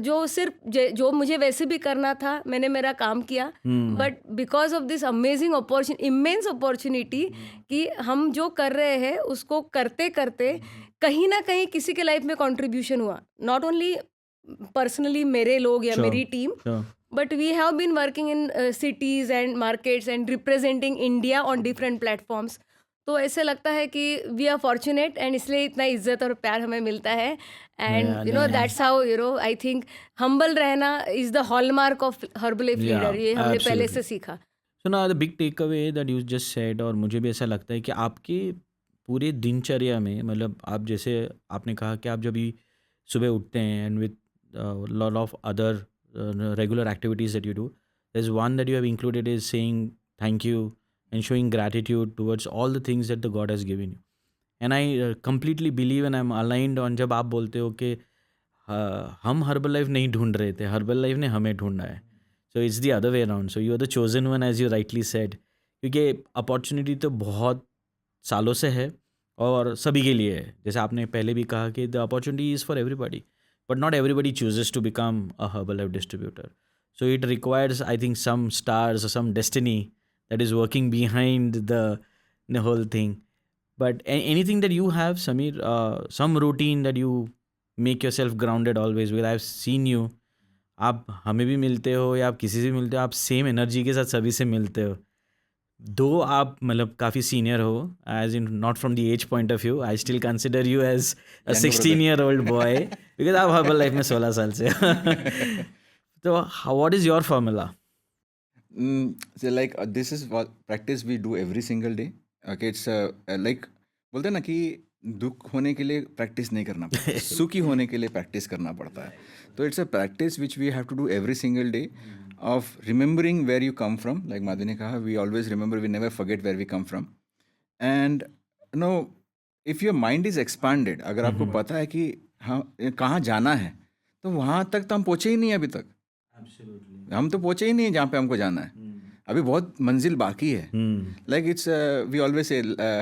जो सिर्फ जो मुझे वैसे भी करना था, मैंने मेरा काम किया, but because of this amazing immense opportunity कि हम जो कर रहे हैं उसको करते करते कहीं ना कहीं किसी के लाइफ में कंट्रीब्यूशन हुआ, नॉट ओनली पर्सनली मेरे लोग या मेरी team, but we have been working in cities and markets and representing India on different platforms. तो ऐसे लगता है कि वी आर फॉर्चुनेट एंड इसलिए इतना इज्जत और प्यार हमें मिलता है। And that's how I think humble रहना is the hallmark of Herbalife leader. ये हमने पहले से सीखा। सो ना the big takeaway that you just said, और मुझे भी ऐसा लगता है कि आपके पूरे दिनचर्या में, मतलब आप जैसे आपने कहा कि आप जब भी सुबह उठते हैं and with lot of other regular activities that you do, there is one that you have included is saying thank you and showing gratitude towards all the things that the God has given you. And I completely believe and I'm aligned on जब आप बोलते हो कि हम herbal life नहीं ढूंढ रहे थे, हर्बल लाइफ ने हमें ढूंढा है. So it's the other way around. So you are the chosen one as you rightly said. क्योंकि अपॉर्चुनिटी तो बहुत सालों से है और सभी के लिए है. जैसे आपने पहले भी कहा कि the opportunity is for everybody. But not everybody chooses to become a herbal life distributor. So it requires, I think, some stars or some destiny that is working behind the whole thing. But anything that you have, Sameer, some routine that you make yourself grounded always with. I've seen you, आप हमें भी मिलते हो या आप किसी से मिलते हो, आप सेम एनर्जी के साथ सभी से मिलते हो. दो आप मतलब काफ़ी सीनियर हो, age in not from the age point of view, I still consider you as a 16-year-old boy because आप हर्बल लाइफ में 16 साल से. तो what is your formula? So like this is what practice we do every single day. Okay, it's like बोलते हैं ना कि दुख होने के लिए प्रैक्टिस नहीं करना पड़ता, सुखी होने के लिए प्रैक्टिस करना पड़ता है. तो it's a practice which we have to do every single day of remembering where you come from. Like Madhavi ने कहा, we always remember, we never forget where we come from. And no, if your mind is expanded, अगर आपको पता है कि हाँ कहाँ जाना है, तो वहाँ तक तो हम पहुँचे ही नहीं अभी तक. हम तो पहुंचे ही नहीं जहाँ पे हमको जाना है, अभी बहुत मंजिल बाकी है. Like it's we always say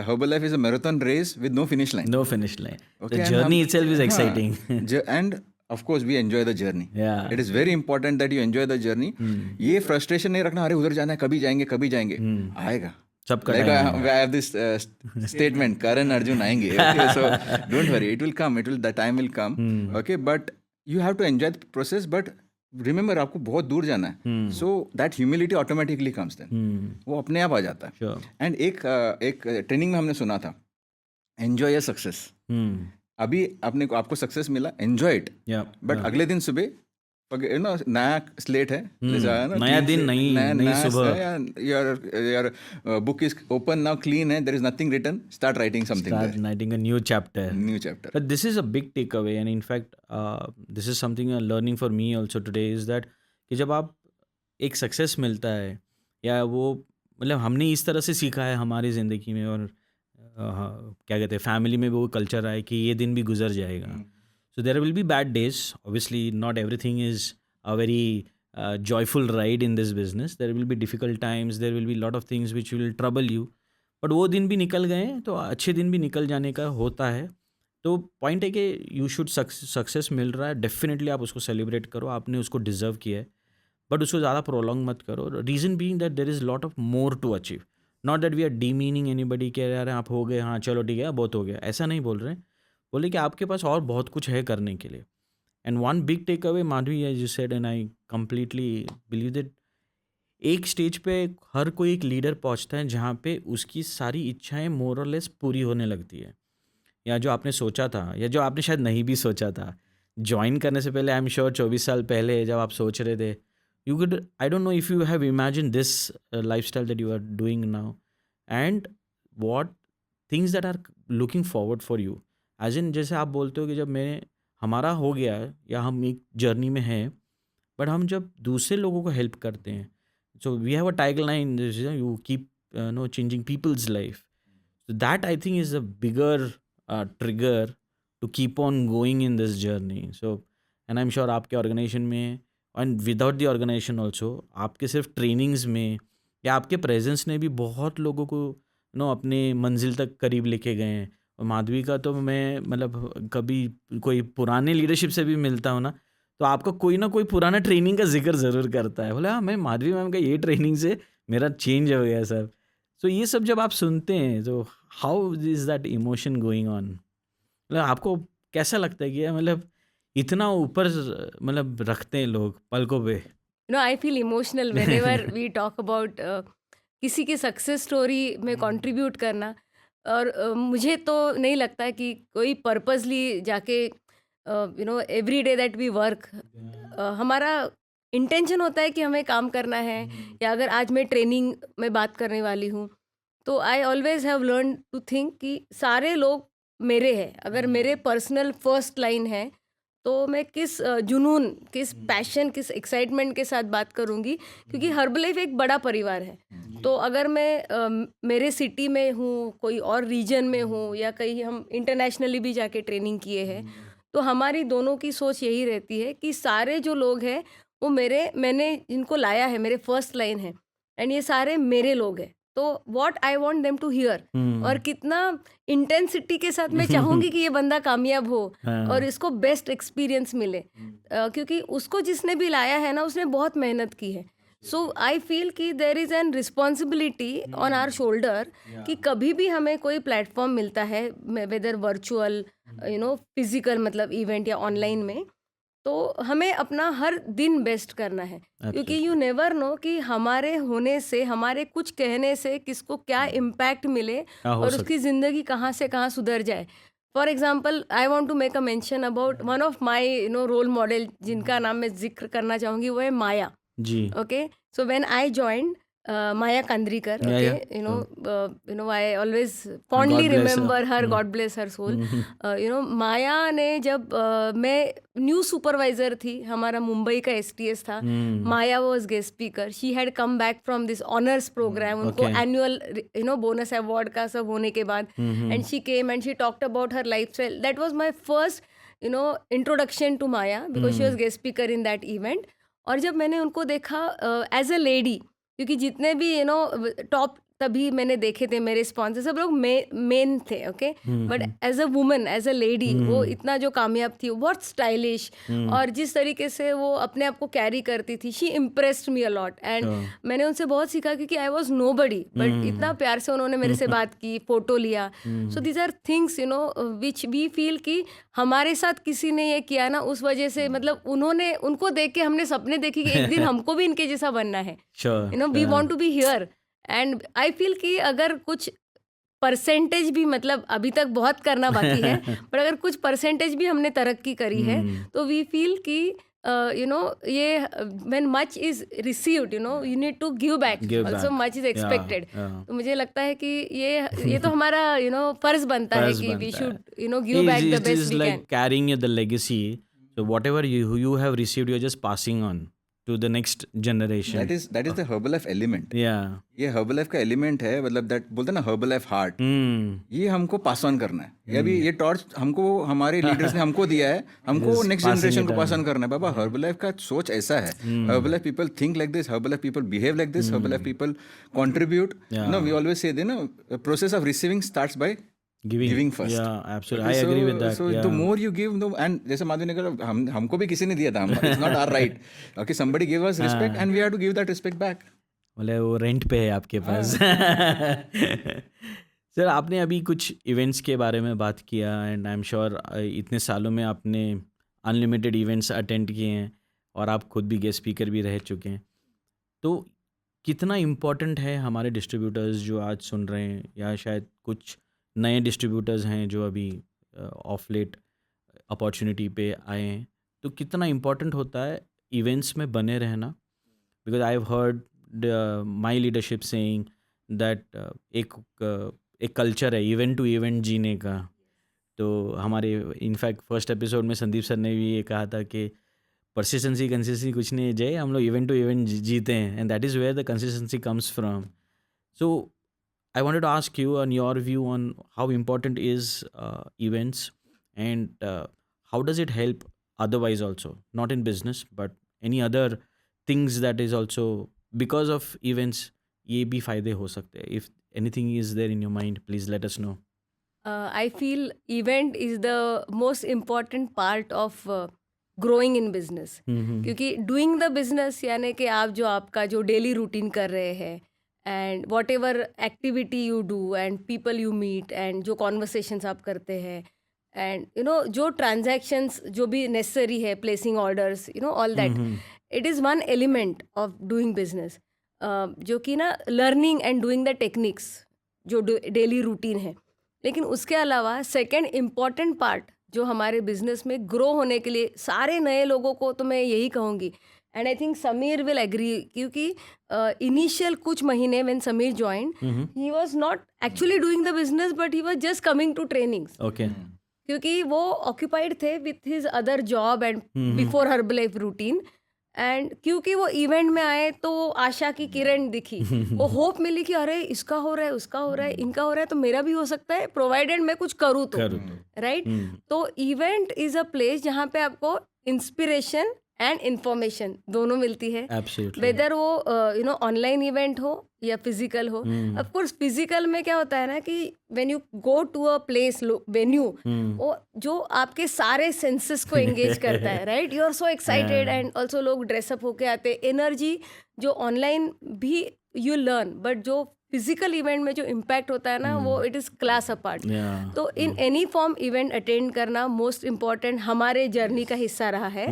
Herbalife is a marathon race with no finish line. No finish line. The journey itself is exciting. And of course we enjoy the journey. Yeah. It is very important that you enjoy the journey. ये frustration नहीं रखना, अरे उधर जाना है, कभी जाएंगे. आएगा सबका like I have this statement, Karan Arjun आएंगे. Okay, so don't worry, it will come, the time will come. Okay, but you have to enjoy the process, but remember आपको बहुत दूर जाना है. So that humility automatically comes then, वो अपने आप आ जाता है. एंड एक ट्रेनिंग में हमने सुना था, एन्जॉय योर सक्सेस. अभी आपको सक्सेस मिला, एन्जॉय इट, बट अगले दिन सुबह नया स्लेट है, नया दिन, नई सुबह, your book is open now, clean है, there is nothing written, start writing something, start writing a new chapter. But this is a big takeaway, and in fact this is something I'm learning for me also today, is that कि जब आप एक success मिलता है, या वो मतलब हमने इस तरह से सीखा है हमारी ज़िंदगी में, और क्या कहते हैं, फैमिली में वो कल्चर है कि ये दिन भी गुजर जाएगा. So there will be bad days. Obviously, not everything is a very joyful ride in this business. There will be difficult times. There will be a lot of things which will trouble you. But वो दिन भी निकल गए, तो अच्छे दिन भी निकल जाने का होता है. तो पॉइंट है कि यू शुड, सक्सेस मिल रहा है, डेफिनेटली आप उसको सेलिब्रेट करो, आपने उसको डिजर्व किया है, बट उसको ज़्यादा प्रोलॉन्ग मत करो. Reason being that there is lot of more to achieve. Not that we are demeaning anybody, कह रहे हैं आप हो गए, हाँ चलो ठीक है बहुत हो गया, ऐसा नहीं बोल रहे हैं. बोले कि आपके पास और बहुत कुछ है करने के लिए. And one big takeaway Madhavi, as you said and I completely believe that, एक स्टेज पे हर कोई एक लीडर पहुंचता है जहाँ पे उसकी सारी इच्छाएं मोर और लेस पूरी होने लगती है, या जो आपने सोचा था या जो आपने शायद नहीं भी सोचा था ज्वाइन करने से पहले। आई एम श्योर 24 साल पहले जब आप सोच रहे थे, you could, I don't know if you have imagined this lifestyle that you are doing now, and what things that are looking forward for you, as in जैसे आप बोलते हो कि जब हमारा हो गया है या हम एक जर्नी में हैं, बट हम जब दूसरे लोगों को हेल्प करते हैं, so we have a tagline, you keep changing people's life, so that I think is a bigger trigger to keep on going in this journey. So and I'm sure आपके organization में and without the organization also, आपके सिर्फ trainings में या आपके presence ने भी बहुत लोगों को अपने मंजिल तक करीब लेके गए हैं। और माधवी का तो मैं मतलब कभी कोई पुराने लीडरशिप से भी मिलता हूँ ना, तो आपका कोई ना कोई पुराना ट्रेनिंग का जिक्र ज़रूर करता है, बोले हाँ मैं माधवी मैम का ये ट्रेनिंग से मेरा चेंज हो गया सर। तो ये सब जब आप सुनते हैं तो how is that emotion going on, मतलब आपको कैसा लगता है कि मतलब इतना ऊपर मतलब रखते हैं लोग पलकों पे? I feel emotional whenever we talk about किसी की सक्सेस स्टोरी में कंट्रीब्यूट करना। और मुझे तो नहीं लगता कि कोई पर्पसली जाके every day that we work, हमारा इंटेंशन होता है कि हमें काम करना है। या अगर आज मैं ट्रेनिंग में बात करने वाली हूँ, तो I always have learn to think कि सारे लोग मेरे हैं। अगर मेरे पर्सनल फर्स्ट लाइन है तो मैं किस जुनून, किस पैशन, किस एक्साइटमेंट के साथ बात करूँगी, क्योंकि हर्बलाइफ एक बड़ा परिवार है। तो अगर मैं मेरे सिटी में हूँ, कोई और रीजन में हूँ, या कहीं हम इंटरनेशनली भी जाके ट्रेनिंग किए हैं, तो हमारी दोनों की सोच यही रहती है कि सारे जो लोग हैं वो मैंने जिनको लाया है, मेरे फर्स्ट लाइन है, एंड ये सारे मेरे लोग हैं। तो what I want them to hear, और कितना इंटेंसिटी के साथ मैं चाहूँगी कि ये बंदा कामयाब हो और इसको बेस्ट एक्सपीरियंस मिले, क्योंकि उसको जिसने भी लाया है ना, उसने बहुत मेहनत की है। सो आई फील कि there is an responsibility on our shoulder कि कभी भी हमें कोई प्लेटफॉर्म मिलता है, वेदर वर्चुअल फिजिकल मतलब इवेंट या ऑनलाइन में, तो हमें अपना हर दिन बेस्ट करना है, क्योंकि यू नेवर नो कि हमारे होने से, हमारे कुछ कहने से किसको क्या इम्पैक्ट मिले और उसकी ज़िंदगी कहाँ से कहाँ सुधर जाए। For example, I want to make a mention about one of my role model, जिनका नाम मैं जिक्र करना चाहूँगी, वो है Maya ji. Okay, so when I joined Maya Kandrikar, okay, I always fondly remember her, God bless her soul. माया ने जब मैं न्यू सुपरवाइजर थी, हमारा मुंबई का STS था, Maya was guest speaker, she had come back from this honours programme, उनको annual bonus award का सब होने के बाद, and she came and she talked about her lifestyle. That was my first introduction to Maya, because she was guest speaker in that event. और जब मैंने उनको देखा एज अ लेडी, क्योंकि जितने भी टॉप तभी मैंने देखे थे मेरे स्पॉन्सर, सब लोग मेन थे, okay, but as a woman, as a lady, वो इतना जो कामयाब थी, बहुत स्टाइलिश, और जिस तरीके से वो अपने आप को कैरी करती थी, she impressed me a lot. And मैंने उनसे बहुत सीखा, क्योंकि आई वॉज नोबडी, बट इतना प्यार से उन्होंने मेरे से बात की, फोटो लिया. So these are things which we feel कि हमारे साथ किसी ने ये किया ना, उस वजह से मतलब उनको देख के हमने सपने देखे कि एक दिन हमको भी इनके जैसा बनना है. We want to be here. And I feel कि अगर कुछ परसेंटेज भी, मतलब अभी तक बहुत करना बाकी है, पर अगर कुछ परसेंटेज भी हमने तरक्की करी है, तो वी फील कि ये when much is received, you need to give back also much is expected. तो मुझे लगता है कि ये तो हमारा फर्ज बनता है कि we should give back the best we can. Caring the legacy, so whatever you have received, you are just passing on to the next generation. That is the Herbalife element. Yeah. ये Herbalife का element है, मतलब that बोलते हैं ना Herbalife heart. ये हमको pass on करना है. ये अभी ये टॉर्च हमको हमारे लीडर्स ने हमको दिया है, हमको नेक्स्ट जनरेशन को पास ऑन करना है. बाबा Herbalife का सोच ऐसा है. Herbalife people think like this, Herbalife people behave like this, Herbalife people contribute. We always say the process of receiving starts by giving first. Yeah, absolutely. I agree with that. So the more you give, and जैसे माधवी ने कहा, हमको भी किसी ने दिया था, it's not our right. Okay, somebody gave us respect and we have to give that respect back. बोले वो रेंट पे है आपके पास. सर, आपने अभी कुछ इवेंट्स के बारे में बात किया, एंड आई एम श्योर इतने सालों में आपने अनलिमिटेड इवेंट्स अटेंड किए हैं और आप खुद भी गेस्ट स्पीकर भी रह चुके हैं, तो कितना इम्पोर्टेंट है हमारे डिस्ट्रीब्यूटर्स जो आज सुन रहे हैं, या शायद कुछ नए डिस्ट्रीब्यूटर्स हैं जो अभी ऑफ लेट अपॉर्चुनिटी पे आए हैं, तो कितना इम्पोर्टेंट होता है इवेंट्स में बने रहना? Because I have heard my leadership saying that एक कल्चर है इवेंट टू इवेंट जीने का। तो हमारे इनफैक्ट फर्स्ट एपिसोड में संदीप सर ने भी ये कहा था कि परसिस्टेंसी कंसिस्टेंसी कुछ नहीं है जय, हम लोग इवेंट टू इवेंट जीते हैं, and that is where the consistency comes from. So I wanted to ask you on your view on how important is events, and how does it help otherwise also, not in business but any other things that is also because of events ये भी फायदे हो सकते हैं? If anything is there in your mind, please let us know. I feel event is the most important part of growing in business. क्योंकि doing the business यानी कि आप जो आपका जो डेली रूटीन कर रहे हैं, and whatever activity you do and people you meet and जो conversations आप करते हैं, and you know जो transactions जो भी necessary है, placing orders, you know all that, it is one element of doing business, जो कि ना learning and doing the techniques जो daily routine है। लेकिन उसके अलावा सेकेंड इम्पॉर्टेंट पार्ट जो हमारे बिजनेस में ग्रो होने के लिए सारे नए लोगों को तो मैं यही कहूँगी, and I think Sameer will agree, क्योंकि इनिशियल कुछ महीने when Sameer joined he was not actually doing the business but he was just coming to trainings. Okay. क्योंकि वो ऑक्यूपाइड थे with his other job and before Herbalife routine, and क्योंकि वो event में आए तो आशा की किरण दिखी, वो होप मिली कि अरे इसका हो रहा है, उसका हो रहा है, इनका हो रहा है, तो मेरा भी हो सकता है प्रोवाइडेड मैं कुछ करूँ तो, राइट। तो इवेंट इज अ प्लेस जहाँ पे आपको इंस्पिरेशन एंड इंफॉर्मेशन दोनों मिलती है, वेदर वो यू नो ऑनलाइन इवेंट हो या फिजिकल हो। ऑफ कोर्स फिजिकल में क्या होता है ना कि when you go to a place venue, वो जो आपके सारे सेंसेस को एंगेज करता है, right, you are so excited and also लोग ड्रेसअप होके आते, एनर्जी जो ऑनलाइन भी यू लर्न, बट जो फिजिकल इवेंट में जो इम्पैक्ट होता है ना वो इट इज़ क्लास अपार्ट। तो in any form event attend करना मोस्ट इम्पॉर्टेंट हमारे जर्नी का हिस्सा रहा है,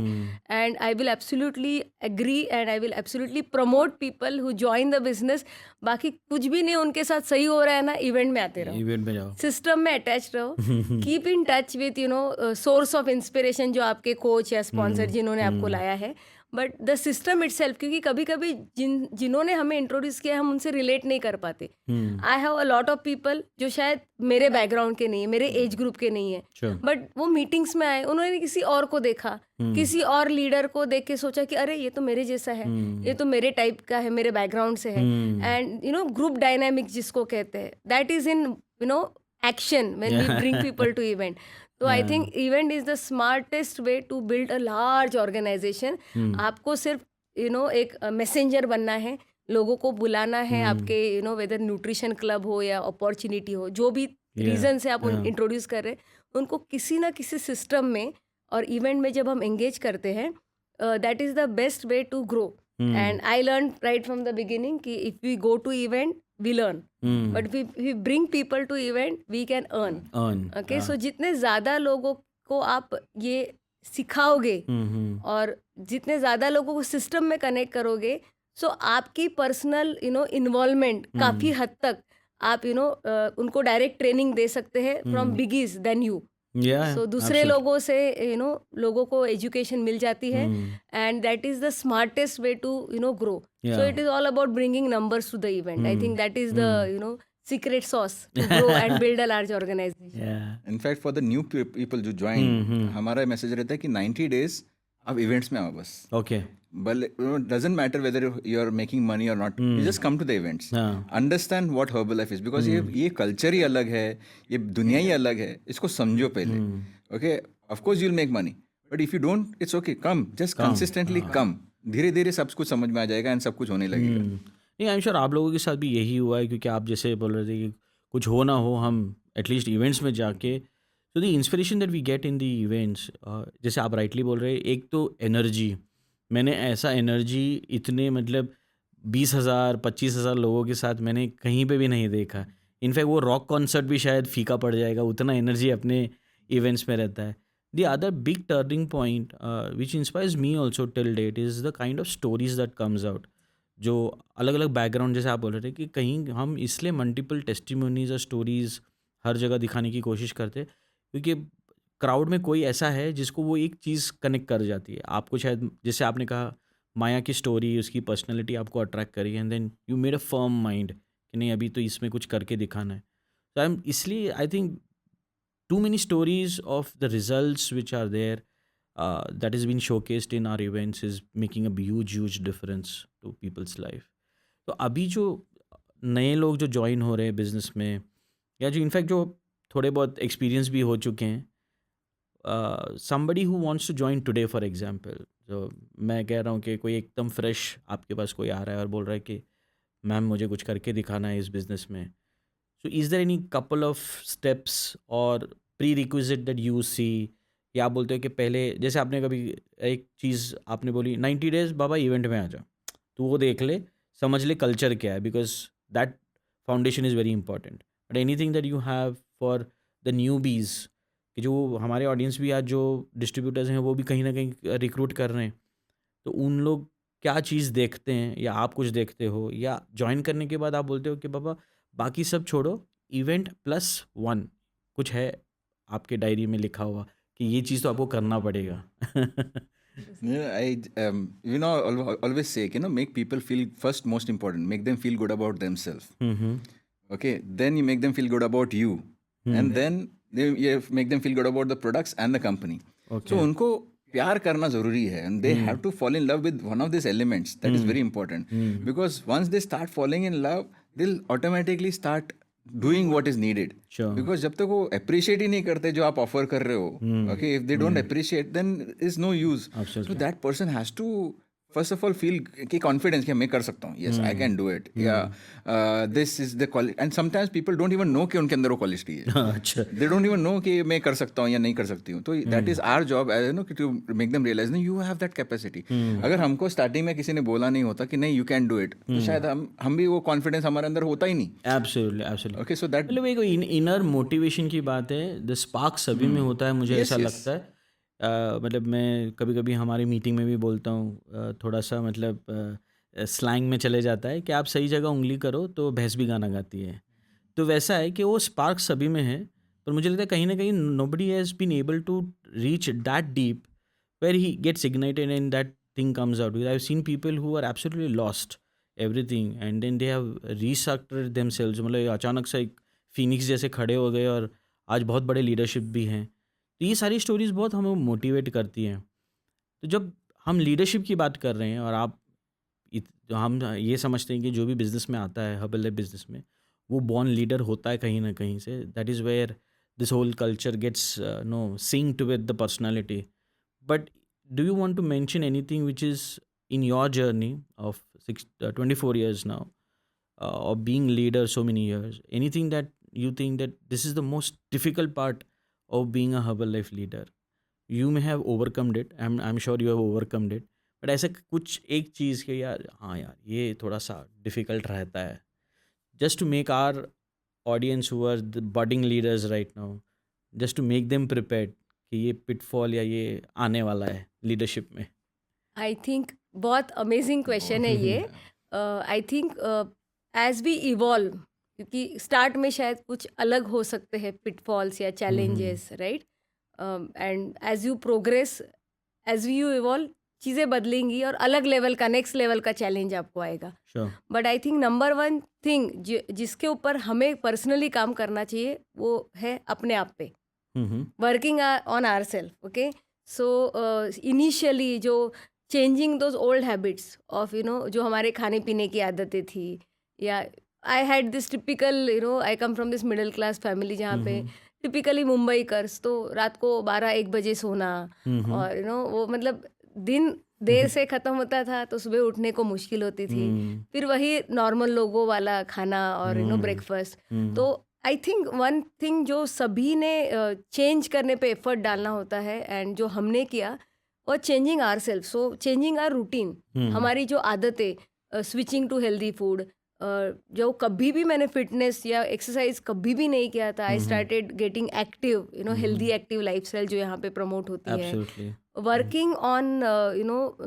and I will absolutely agree and I will absolutely promote people who join the business. बाकी कुछ भी नहीं उनके साथ सही हो रहा है ना, इवेंट में आते रहो, इवेंट में जाओ, सिस्टम में अटैच रहो, keep in touch with you know source of inspiration जो आपके कोच या स्पॉन्सर जिन्होंने आपको लाया है, बट द सिस्टम इटसेल्फ। क्योंकि कभी कभी जिन्होंने हमें इंट्रोड्यूस किया हम उनसे रिलेट नहीं कर पाते। I have a lot of people जो शायद मेरे बैकग्राउंड के नहीं है, मेरे एज ग्रुप के नहीं है, बट वो मीटिंग्स में आए, उन्होंने किसी और को देखा, किसी और लीडर को देख के सोचा कि अरे ये तो मेरे जैसा है, ये तो मेरे टाइप का है, मेरे बैकग्राउंड से है, and you know group dynamic जिसको कहते हैं, that is in you know action when we bring people to event. तो I think event is the smartest way to build a large organisation. आपको सिर्फ यू नो एक messenger बनना है, लोगों को बुलाना है आपके you know whether nutrition club हो या अपॉर्चुनिटी हो, जो भी रीजन से आप इंट्रोड्यूस कर रहे हैं, उनको किसी ना किसी सिस्टम में और इवेंट में जब हम एंगेज करते हैं, that is the best way to grow. And I learn right from the beginning कि if we go to event we learn, but we bring people to event we can earn. Okay, so जितने ज़्यादा लोगों को आप ये सिखाओगे और जितने ज़्यादा लोगों को सिस्टम में कनेक्ट करोगे, सो आपकी पर्सनल यू नो इन्वॉल्वमेंट काफ़ी हद तक आप यू नो उनको डायरेक्ट ट्रेनिंग दे सकते हैं फ्रॉम बिगीज देन यू। सो दूसरे लोगों से यू नो लोगों को एजुकेशन मिल जाती है, and that is the smartest way to you know grow. So it is all about bringing numbers to the event. I think that is the you know secret sauce to grow and build a large organization. In fact, for the new people जो join, हमारा message रहता है कि 90 days अब events में आओ बस। Okay. But doesn't matter whether you're making money or not. You just come to the events. Understand what Herbalife is, because ये culture ही अलग है, ये दुनिया ही अलग है, इसको समझो पहले। Okay, of course you'll make money, but if you don't, it's okay. Come, just consistently come. धीरे धीरे सब कुछ समझ में आ जाएगा and सब कुछ होने लगेगा। नहीं, आई एम श्योर आप लोगों के साथ भी यही हुआ है, क्योंकि आप जैसे बोल रहे थे कि कुछ हो ना हो हम एटलीस्ट इवेंट्स में जाके, so the inspiration that we get in the events, जैसे आप राइटली बोल रहे हैं, एक तो एनर्जी, मैंने ऐसा एनर्जी इतने मतलब 20,000 25,000 लोगों के साथ मैंने कहीं पे भी नहीं देखा। इनफैक्ट वो रॉक कॉन्सर्ट भी शायद फीका पड़ जाएगा, उतना एनर्जी अपने इवेंट्स में रहता है। The other big turning point, which inspires me also till date, is the kind of stories that comes out. जो अलग अलग बैकग्राउंड, जैसे आप बोल रहे थे कि कहीं हम इसलिए मल्टीपल टेस्टिमोनीज और स्टोरीज हर जगह दिखाने की कोशिश करते हैं क्योंकि क्राउड में कोई ऐसा है जिसको वो एक चीज़ कनेक्ट कर जाती है. आपको शायद, जैसे आपने कहा, माया की स्टोरी, उसकी पर्सनैलिटी आपको अट्रैक्ट करी, and then you made a firm mind कि नहीं, अभी तो इसमें कुछ करके दिखाना है. तो इसलिए I think too many stories of the results which are there, that has been showcased in our events, is making a huge difference to people's life. तो अभी जो नए लोग जो ज्वाइन हो रहे हैं बिजनेस में, या जो इनफैक्ट जो थोड़े बहुत एक्सपीरियंस भी हो चुके हैं, somebody who wants to join today for example, जो मैं कह रहा हूँ कि कोई एकदम फ्रेश आपके पास कोई आ रहा है और बोल रहा है कि मैम मुझे कुछ करके दिखाना है इस बिज़नेस में. So is there any couple of steps or prerequisite that you see, या आप बोलते हो कि पहले, जैसे आपने कभी एक चीज़ आपने बोली 90 डेज बाबा इवेंट में आ जा, तो वो देख ले, समझ ले कल्चर क्या है, because that foundation is very important. But anything that you have for the newbies, कि जो हमारे ऑडियंस भी आज जो डिस्ट्रीब्यूटर्स हैं वो भी कहीं ना कहीं रिक्रूट कर रहे हैं, तो उन लोग क्या चीज़ देखते हैं, या आप कुछ देखते हो, या ज्वाइन करने के बाद आप बोलते हो कि बाबा बाकी सब छोड़ो, इवेंट +1 कुछ है आपके डायरी में लिखा हुआ कि ये चीज़ तो आपको करना पड़ेगा? I always say, make people feel, first most important, make them feel good about themselves. Okay, then you make them feel good about you, and then you make them feel good about the products and the company. Okay. So उनको प्यार करना जरूरी है, and they have to fall in love with one of these elements. That is very important, because once they start falling in love, they'll automatically start doing what is needed. Sure. Because जब तक वो appreciate ही नहीं करते जो आप offer कर रहे हो, okay, if they don't appreciate, then is no use. Absolutely. So that person has to first of all feel कि confidence कि मैं कर सकता हूँ, yes I can do it, yeah, this is the quality. And sometimes people don't even know कि उनके अंदर वो quality है. अच्छा. They don't even know कि मैं कर सकता हूँ या नहीं कर सकती हूँ. तो that is our job, to make them realize that you have that capacity. अगर हमको starting में किसी ने बोला नहीं होता कि नहीं you can do it, तो शायद हम भी वो confidence हमारे अंदर होता ही नहीं. Absolutely. Okay, so that मतलब एक inner motivation की बात है, the spark सभी में होता है, मुझे ऐसा लगता है. मतलब मैं कभी कभी हमारी मीटिंग में भी बोलता हूँ, थोड़ा सा मतलब स्लैंग में चले जाता है कि आप सही जगह उंगली करो तो भैंस भी गाना गाती है. तो वैसा है कि वो स्पार्क सभी में है, पर मुझे लगता है कहीं ना कहीं nobody has been able to reach that deep where he gets ignited and that thing comes out. I have seen people who are absolutely lost everything and then they have restructured themselves. मतलब अचानक से एक Phoenix जैसे खड़े हो गए और आज बहुत बड़े लीडरशिप भी हैं. तो ये सारी स्टोरीज़ बहुत हमें मोटिवेट करती हैं. तो जब हम लीडरशिप की बात कर रहे हैं और हम ये समझते हैं कि जो भी बिज़नेस में आता है, हर्बल बिज़नेस में, वो बॉर्न लीडर होता है कहीं ना कहीं से. That is where this whole culture gets synced with the personality. But do you want to mention anything which is in your journey of 24 years now, of being leader so many years, anything that you think that this is the most difficult part of being a Herbalife leader? You may have overcome it. I'm sure you have overcome it. But ऐसा कुछ एक चीज़ के यार, हाँ यार ये थोड़ा सा डिफ़िकल्ट रहता है, just to make our audience who are the budding leaders right now, just to make them prepared कि ये pitfall या ये आने वाला है लीडरशिप में. आई थिंक बहुत अमेजिंग क्वेश्चन है ये. I think as we evolve, क्योंकि स्टार्ट में शायद कुछ अलग हो सकते हैं पिटफॉल्स या challenges, right, and as you progress, as you evolve, चीज़ें बदलेंगी और अलग लेवल का, नेक्स्ट लेवल का चैलेंज आपको आएगा. But I think number 1 thing जिसके ऊपर हमें पर्सनली काम करना चाहिए वो है अपने आप पे, working on our self. Okay, so initially जो changing those old habits of जो हमारे खाने पीने की आदतें थी, या I had this typical I come from this middle class family जहाँ पे टिपिकली मुंबई कर्स, तो रात को 12-1 बजे सोना, और वो मतलब दिन देर से ख़त्म होता था तो सुबह उठने को मुश्किल होती थी. फिर वही नॉर्मल लोगों वाला खाना और ब्रेकफास्ट. तो आई थिंक वन थिंग जो सभी ने चेंज करने पे एफर्ट डालना होता है, एंड जो हमने किया, और changing our self. So changing our routine, हमारी जो आदतें, स्विचिंग टू हेल्दी फूड, जो कभी भी मैंने फिटनेस या एक्सरसाइज कभी भी नहीं किया था, I started getting active, healthy active lifestyle जो यहाँ पे प्रमोट होती है, Absolutely. Working on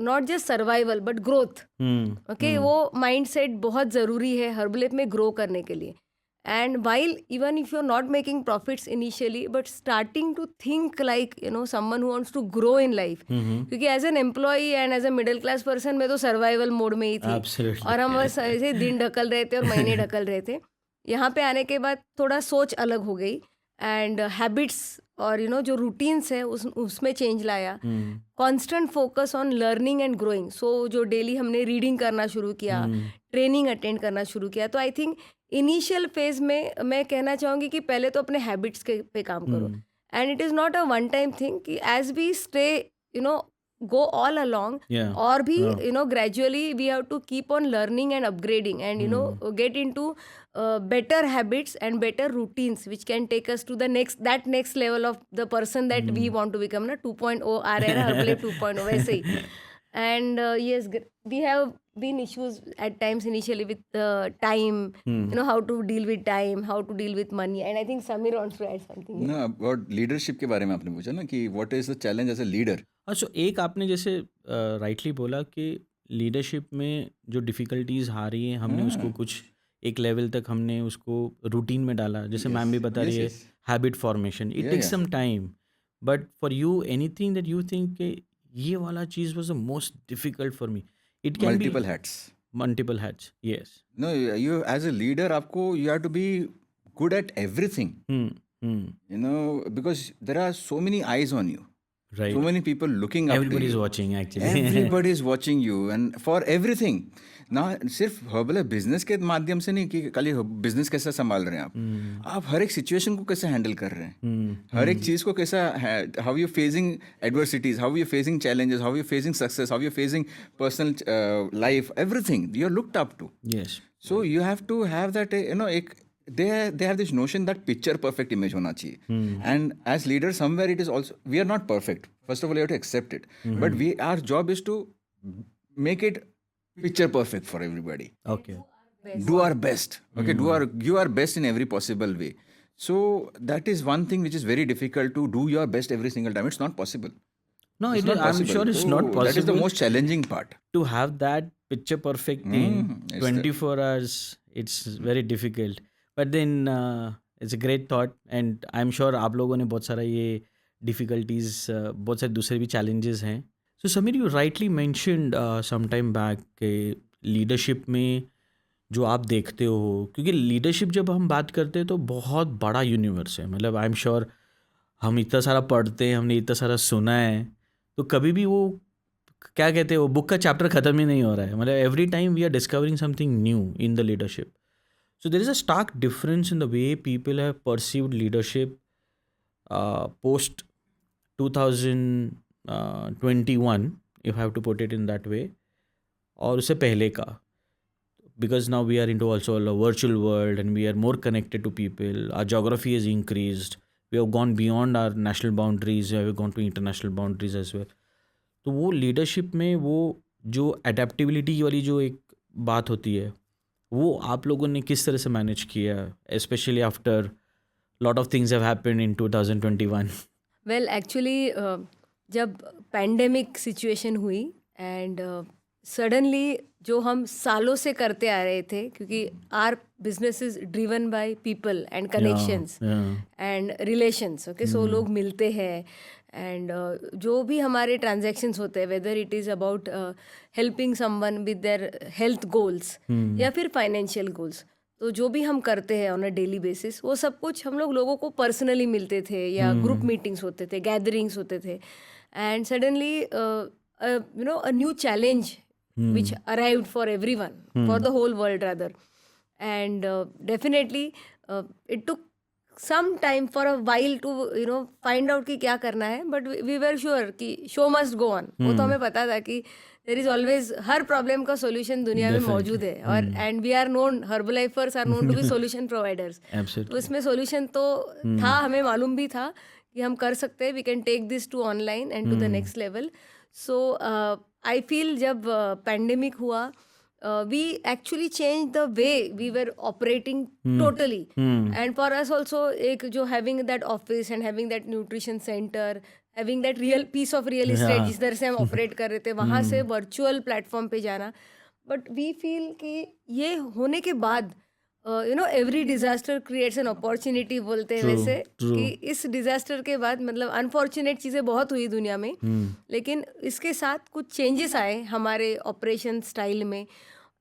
not just survival but growth. Okay, वो माइंडसेट बहुत ज़रूरी है हर्बलैप में ग्रो करने के लिए. And while even if you are not making profits initially but starting to think like someone who wants to grow in life, क्योंकि as an employee and as a middle class person मैं तो survival mode में ही थी. Absolutely. और हम बस ऐसे दिन ढकल रहे थे और महीने ढकल रहे थे. यहाँ पे आने के बाद थोड़ा सोच अलग हो गई एंड हैबिट्स और जो रूटीन्स है उसमें चेंज लाया. Constant focus on learning and growing. So जो डेली हमने रीडिंग करना शुरू किया, ट्रेनिंग अटेंड करना शुरू किया, तो आई थिंक इनिशियल फेज में मैं कहना चाहूँगी कि पहले तो अपने हैबिट्स के पे काम करो. And it is not a one time thing कि as we stay go all along, or भी gradually we have to keep on learning and upgrading and get into better habits and better routines which can take us to the next level of the person that we want to become, na 2.0 आ रहा है Herbalife 2.0 वैसे ही. And yes, we have been issues at times initially with time, how to deal with time, how to deal with money, and I think Samir wants to add something. No, about leadership के बारे में आपने पूछा ना कि what is the challenge as a leader. अच्छा, एक आपने जैसे राइटली बोला कि लीडरशिप में जो डिफ़िकल्टीज आ रही हैं, हमने उसको कुछ एक लेवल तक हमने उसको रूटीन में डाला, जैसे मैम भी बता रही है habit formation, it takes some time. But for you anything that you think कि ये वाला चीज़ was the most difficult for me? It can be multiple hats. Yes. No, you as a leader आपको you have to be good at everything, because there are so many eyes on you. Right. So many people looking up to you. Everybody is watching actually. Everybody is watching you and for everything. ना सिर्फ herbal business के माध्यम से नहीं कि खाली business कैसे संभाल रहे हैं आप हर एक सिचुएशन को कैसे हैंडल कर रहे हैं, हर एक चीज़ को कैसा, how you facing adversities, how you facing challenges, how you facing success, how you facing personal life, everything you are looked up to. Yes. So you have to have that एक they have this notion that picture perfect image होना चाहिए. And as leaders somewhere it is also, we are not perfect, first of all you have to accept it, but our job is to make it picture perfect for everybody. Okay. Do our best. Okay, give our best in every possible way. So that is one thing which is very difficult, to do your best every single time. It's not possible. No, It's not I'm possible. sure it's not possible. That is the most challenging part. To have that picture perfect thing 24 hours, it's very difficult. But then it's a great thought, and I'm sure आप लोगों ने बहुत सारा ये difficulties, बहुत सारे दूसरे भी challenges हैं. So Samir, you rightly mentioned some time back कि leadership में जो आप देखते हो, क्योंकि leadership जब हम बात करते हैं तो बहुत बड़ा यूनिवर्स है. मतलब आई एम श्योर हम इतना सारा पढ़ते हैं, हमने इतना सारा सुना है, तो कभी भी वो क्या कहते हैं, वो बुक का चैप्टर ख़त्म ही नहीं हो रहा है. मतलब every time we are discovering something new in the leadership. So there is a stark difference in the way people have perceived leadership post 2021, if I have to put it in that way, और उससे पहले का. Because now we are into also a virtual world and we are more connected to people. Our geography has increased. We have gone beyond our national boundaries. We have gone to international boundaries as well. तो वो leadership में वो जो adaptability वाली जो एक बात होती है, वो आप लोगों ने किस तरह से मैनेज किया, specially after lot of things have happened in 2021? Well actually जब पैंडेमिक सिचुएशन हुई एंड सडनली जो हम सालों से करते आ रहे थे, क्योंकि our business is driven by people and connections and relations. Okay, so लोग मिलते हैं एंड जो भी हमारे ट्रांजैक्शंस होते हैं, whether it is about helping someone with their health goals या फिर फाइनेंशियल गोल्स, तो जो भी हम करते हैं ऑन अ डेली बेसिस, वो सब कुछ हम लोगों को पर्सनली मिलते थे या ग्रुप मीटिंग्स होते थे, गैदरिंग्स होते थे. And suddenly a new challenge which arrived for everyone, for the whole world rather, and definitely it took some time for a while to find out कि क्या करना है, but we were sure कि show must go on. वो तो हमें पता था कि there is always, her problem का solution दुनिया में मौजूद है, और and we are known, Herbalifers are known to be solution providers. Absolutely. तो इसमें solution तो था, हमें मालूम भी था कि हम कर सकते हैं, we can take this to online and to the next level. So I feel जब पैंडेमिक हुआ we actually changed the way we were operating totally. And for us also, एक जो having that office and having that nutrition center, having that real piece of real estate जिस तरह से हम operate कर रहे थे, वहाँ से virtual platform पे जाना. But we feel कि ये होने के बाद every disaster creates an opportunity बोलते हैं वैसे कि इस डिजास्टर के बाद मतलब अनफॉर्चुनेट चीज़ें बहुत हुई दुनिया में, लेकिन इसके साथ कुछ चेंजेस आए हमारे ऑपरेशन स्टाइल में.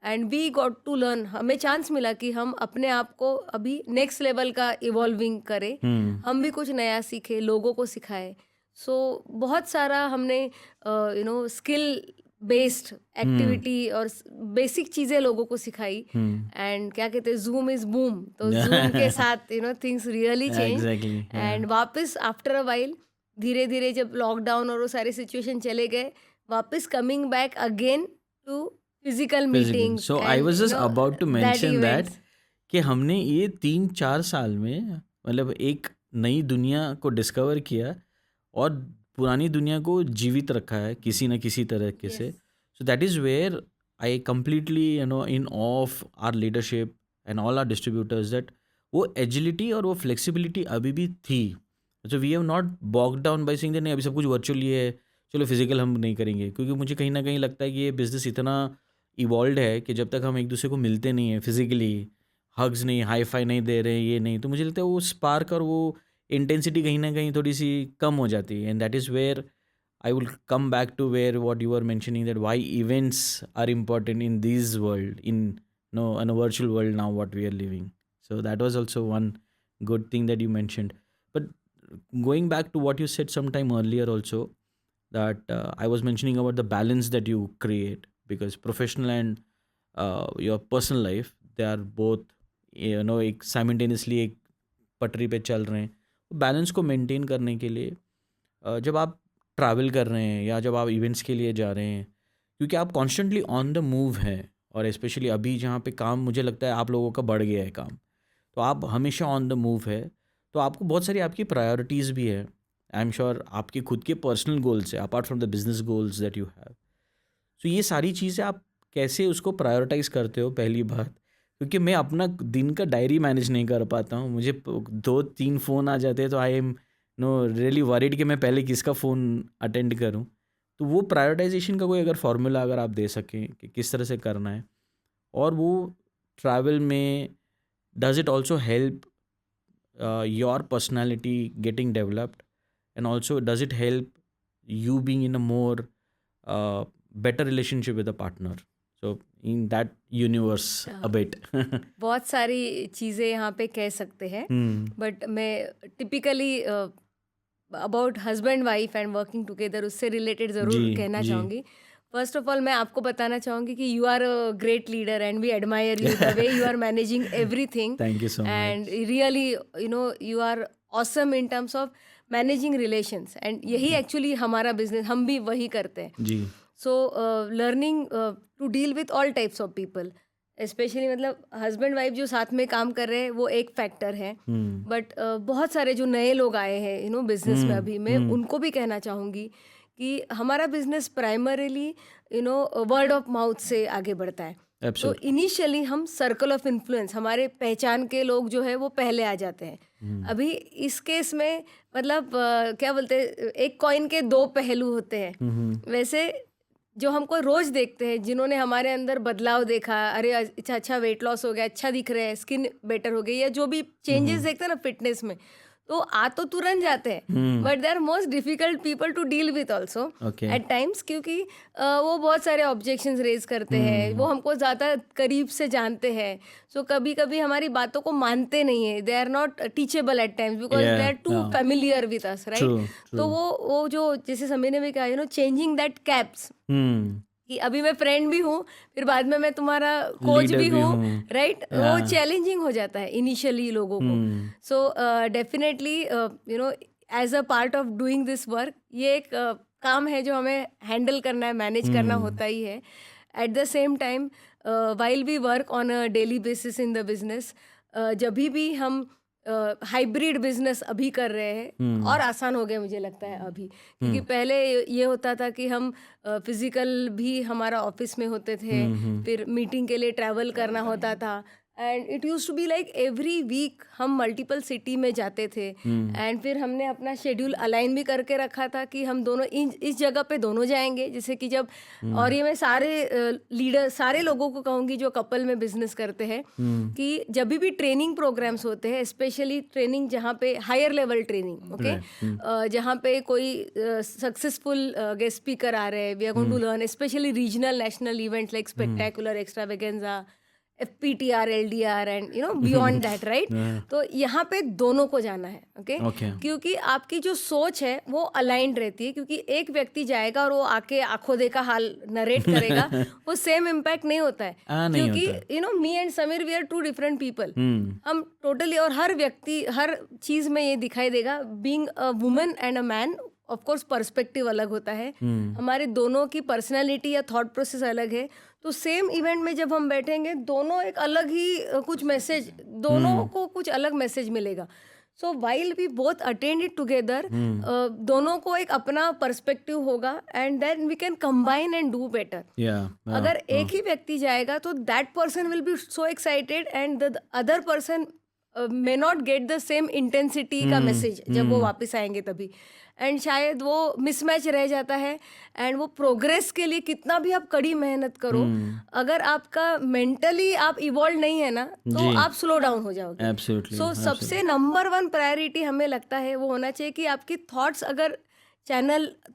And we got to learn, हमें चांस मिला कि हम अपने आप को अभी नेक्स्ट लेवल का इवॉल्विंग करें. हम भी कुछ नया सीखे, लोगों को सिखाए. सो बहुत सारा हमने स्किल बेस्ड एक्टिविटी और बेसिक चीज़ें लोगों को सिखाई. एंड क्या कहते हैं, जूम इज बूम, तो जूम के साथ थिंग्स रियली चेंज. एंड वापस आफ्टर अ वाइल धीरे धीरे जब लॉकडाउन और वो सारे सिचुएशन चले गए, वापस coming back again to physical meeting. So I was just about to mention that कि हमने ये 3-4 साल में मतलब एक नई दुनिया को डिस्कवर किया और पुरानी दुनिया को जीवित रखा है किसी न किसी तरीके से. So that is where I completely in of our leadership and all our distributors that वो एजिलिटी और वो फ्लेक्सिबिलिटी अभी भी थी. So we have not bog down by sing नहीं अभी सब कुछ वर्चुअली है, चलो फिजिकल हम नहीं करेंगे. क्योंकि मुझे कहीं ना कहीं लगता है कि ये बिजनेस इतना इवॉल्व है कि जब तक हम एक दूसरे को मिलते नहीं हैं फिजिकली, हग्स नहीं, हाई फाई नहीं दे रहे हैं, ये नहीं, तो मुझे लगता है वो स्पार्क और वो इंटेंसिटी कहीं ना कहीं थोड़ी सी कम हो जाती है. And that is where I will come back to where what you are mentioning that why events are important in this world, in a virtual world now what we are living. So that was also one good thing that you mentioned. But going back to what you said some time earlier also that I was mentioning about the balance that you create, because professional and your personal life, they are both एक simultaneously एक पटरी पे चल रहे हैं. Balance को maintain करने के लिए जब आप ट्रैवल कर रहे हैं या जब आप इवेंट्स के लिए जा रहे हैं, क्योंकि आप कॉन्स्टेंटली ऑन द मूव हैं, और स्पेशली अभी जहाँ पे काम मुझे लगता है आप लोगों का बढ़ गया है काम, तो आप हमेशा ऑन द मूव है, तो आपको बहुत सारी आपकी प्रायोरिटीज़ भी है. आई एम श्योर आपके खुद के पर्सनल गोल्स है apart from the business goals that you have. तो ये सारी चीज़ें आप कैसे उसको प्रायोरिटाइज़ करते हो, पहली बात. क्योंकि मैं अपना दिन का डायरी मैनेज नहीं कर पाता हूँ, मुझे 2-3 फ़ोन आ जाते हैं, तो आई एम रियली वरीड कि मैं पहले किसका फ़ोन अटेंड करूँ. तो वो प्रायोरिटाइजेशन का कोई अगर फार्मूला अगर आप दे सकें कि किस तरह से करना है, और वो ट्रैवल में does it also help your personality getting developed, and also does it help you being in a more better relationship with a partner? So in that universe a bit. बहुत सारी चीज़ें यहाँ पे कह सकते हैं, बट मैं typically about husband wife and working together उससे रिलेटेड ज़रूर कहना चाहूँगी. फर्स्ट ऑफ ऑल मैं आपको बताना चाहूँगी कि you are a great leader and we admire you the way you are managing everything. Thank you so much. And really you are awesome in terms of managing relations, and यही actually हमारा business, हम भी वही करते हैं जी. So learning to deal with all types of people, specially मतलब husband wife जो साथ में काम कर रहे हैं वो एक फैक्टर है, बट बहुत सारे जो नए लोग आए हैं बिजनेस में अभी, मैं उनको भी कहना चाहूँगी कि हमारा business primarily word of mouth से आगे बढ़ता है. तो इनिशियली हम सर्कल ऑफ इन्फ्लुएंस, हमारे पहचान के लोग जो है वो पहले आ जाते हैं. अभी इस केस में मतलब क्या बोलते हैं, एक कॉइन के 2 पहलू होते हैं. वैसे जो हमको रोज देखते हैं, जिन्होंने हमारे अंदर बदलाव देखा, अरे अच्छा वेट लॉस हो गया, अच्छा दिख रहा है, स्किन बेटर हो गई, या जो भी चेंजेस देखते हैं ना फिटनेस में, तो आ तो तुरंत जाते हैं, but they are most difficult people to deal with also at times, क्योंकि वो बहुत सारे ऑब्जेक्शंस रेज करते हैं, वो हमको ज़्यादा करीब से जानते हैं, सो कभी कभी हमारी बातों को मानते नहीं है. They are not teachable at times because they are too familiar with us, right. तो वो जो जैसे समीर ने भी कहा, चेंजिंग दैट कैप्स, कि अभी मैं फ्रेंड भी हूँ, फिर बाद में मैं तुम्हारा कोच भी हूँ, राइट. वो चैलेंजिंग हो जाता है इनिशियली लोगों को. So definitely as a part of doing this work, ये एक काम है जो हमें हैंडल करना है, मैनेज करना होता ही है. At the same time while we work on a daily basis in the business, जब भी हम हाइब्रिड बिजनेस अभी कर रहे हैं और आसान हो गया मुझे लगता है अभी, क्योंकि पहले ये होता था कि हम फिजिकल भी हमारा ऑफिस में होते थे, फिर मीटिंग के लिए ट्रैवल करना होता था, and it use to be like every week हम मल्टीपल सिटी में जाते थे, एंड फिर हमने अपना शेड्यूल अलाइन भी करके रखा था कि हम दोनों इस जगह पे दोनों जाएंगे, जैसे कि जब और ये मैं सारे लीडर सारे लोगों को कहूँगी जो कपल में बिजनेस करते हैं कि जब भी ट्रेनिंग प्रोग्राम्स होते हैं, स्पेशली ट्रेनिंग जहाँ पे हायर लेवल ट्रेनिंग, ओके, जहाँ पे कोई सक्सेसफुल गेस्ट स्पीकर आ रहे हैं, we are going to learn specially regional national events like spectacular, extravaganza, FPTR, LDR and you know beyond that, right? तो यहाँ पे दोनों को जाना है, ओके, क्योंकि आपकी जो सोच है वो अलाइंड रहती है, क्योंकि एक व्यक्ति जाएगा और वो आके आंखों देखा हाल नरेट करेगा वो सेम इम्पैक्ट नहीं होता है, क्योंकि you know me and Sameer we are two different people, हम टोटली, और हर व्यक्ति हर चीज में ये दिखाई देगा, being a woman and a man of course perspective अलग होता है, हमारे दोनों की पर्सनालिटी या थॉट प्रोसेस अलग है, तो सेम इवेंट में जब हम बैठेंगे दोनों एक अलग ही कुछ मैसेज, दोनों को कुछ अलग मैसेज मिलेगा। So while we both attend it together, दोनों को एक अपना पर्सपेक्टिव होगा and then we can combine and do better. अगर एक ही व्यक्ति जाएगा तो that person will be so excited and the other person may not get the same intensity का मैसेज जब वो वापस आएंगे तभी, एंड शायद वो मिसमैच रह जाता है, एंड वो प्रोग्रेस के लिए कितना भी आप कड़ी मेहनत करो, अगर आपका मेंटली आप इवॉल्व नहीं है ना तो आप स्लो डाउन हो जाओगे। एब्सोल्युटली। सो सबसे नंबर 1 प्रायोरिटी हमें लगता है वो होना चाहिए कि आपकी थॉट्स अगर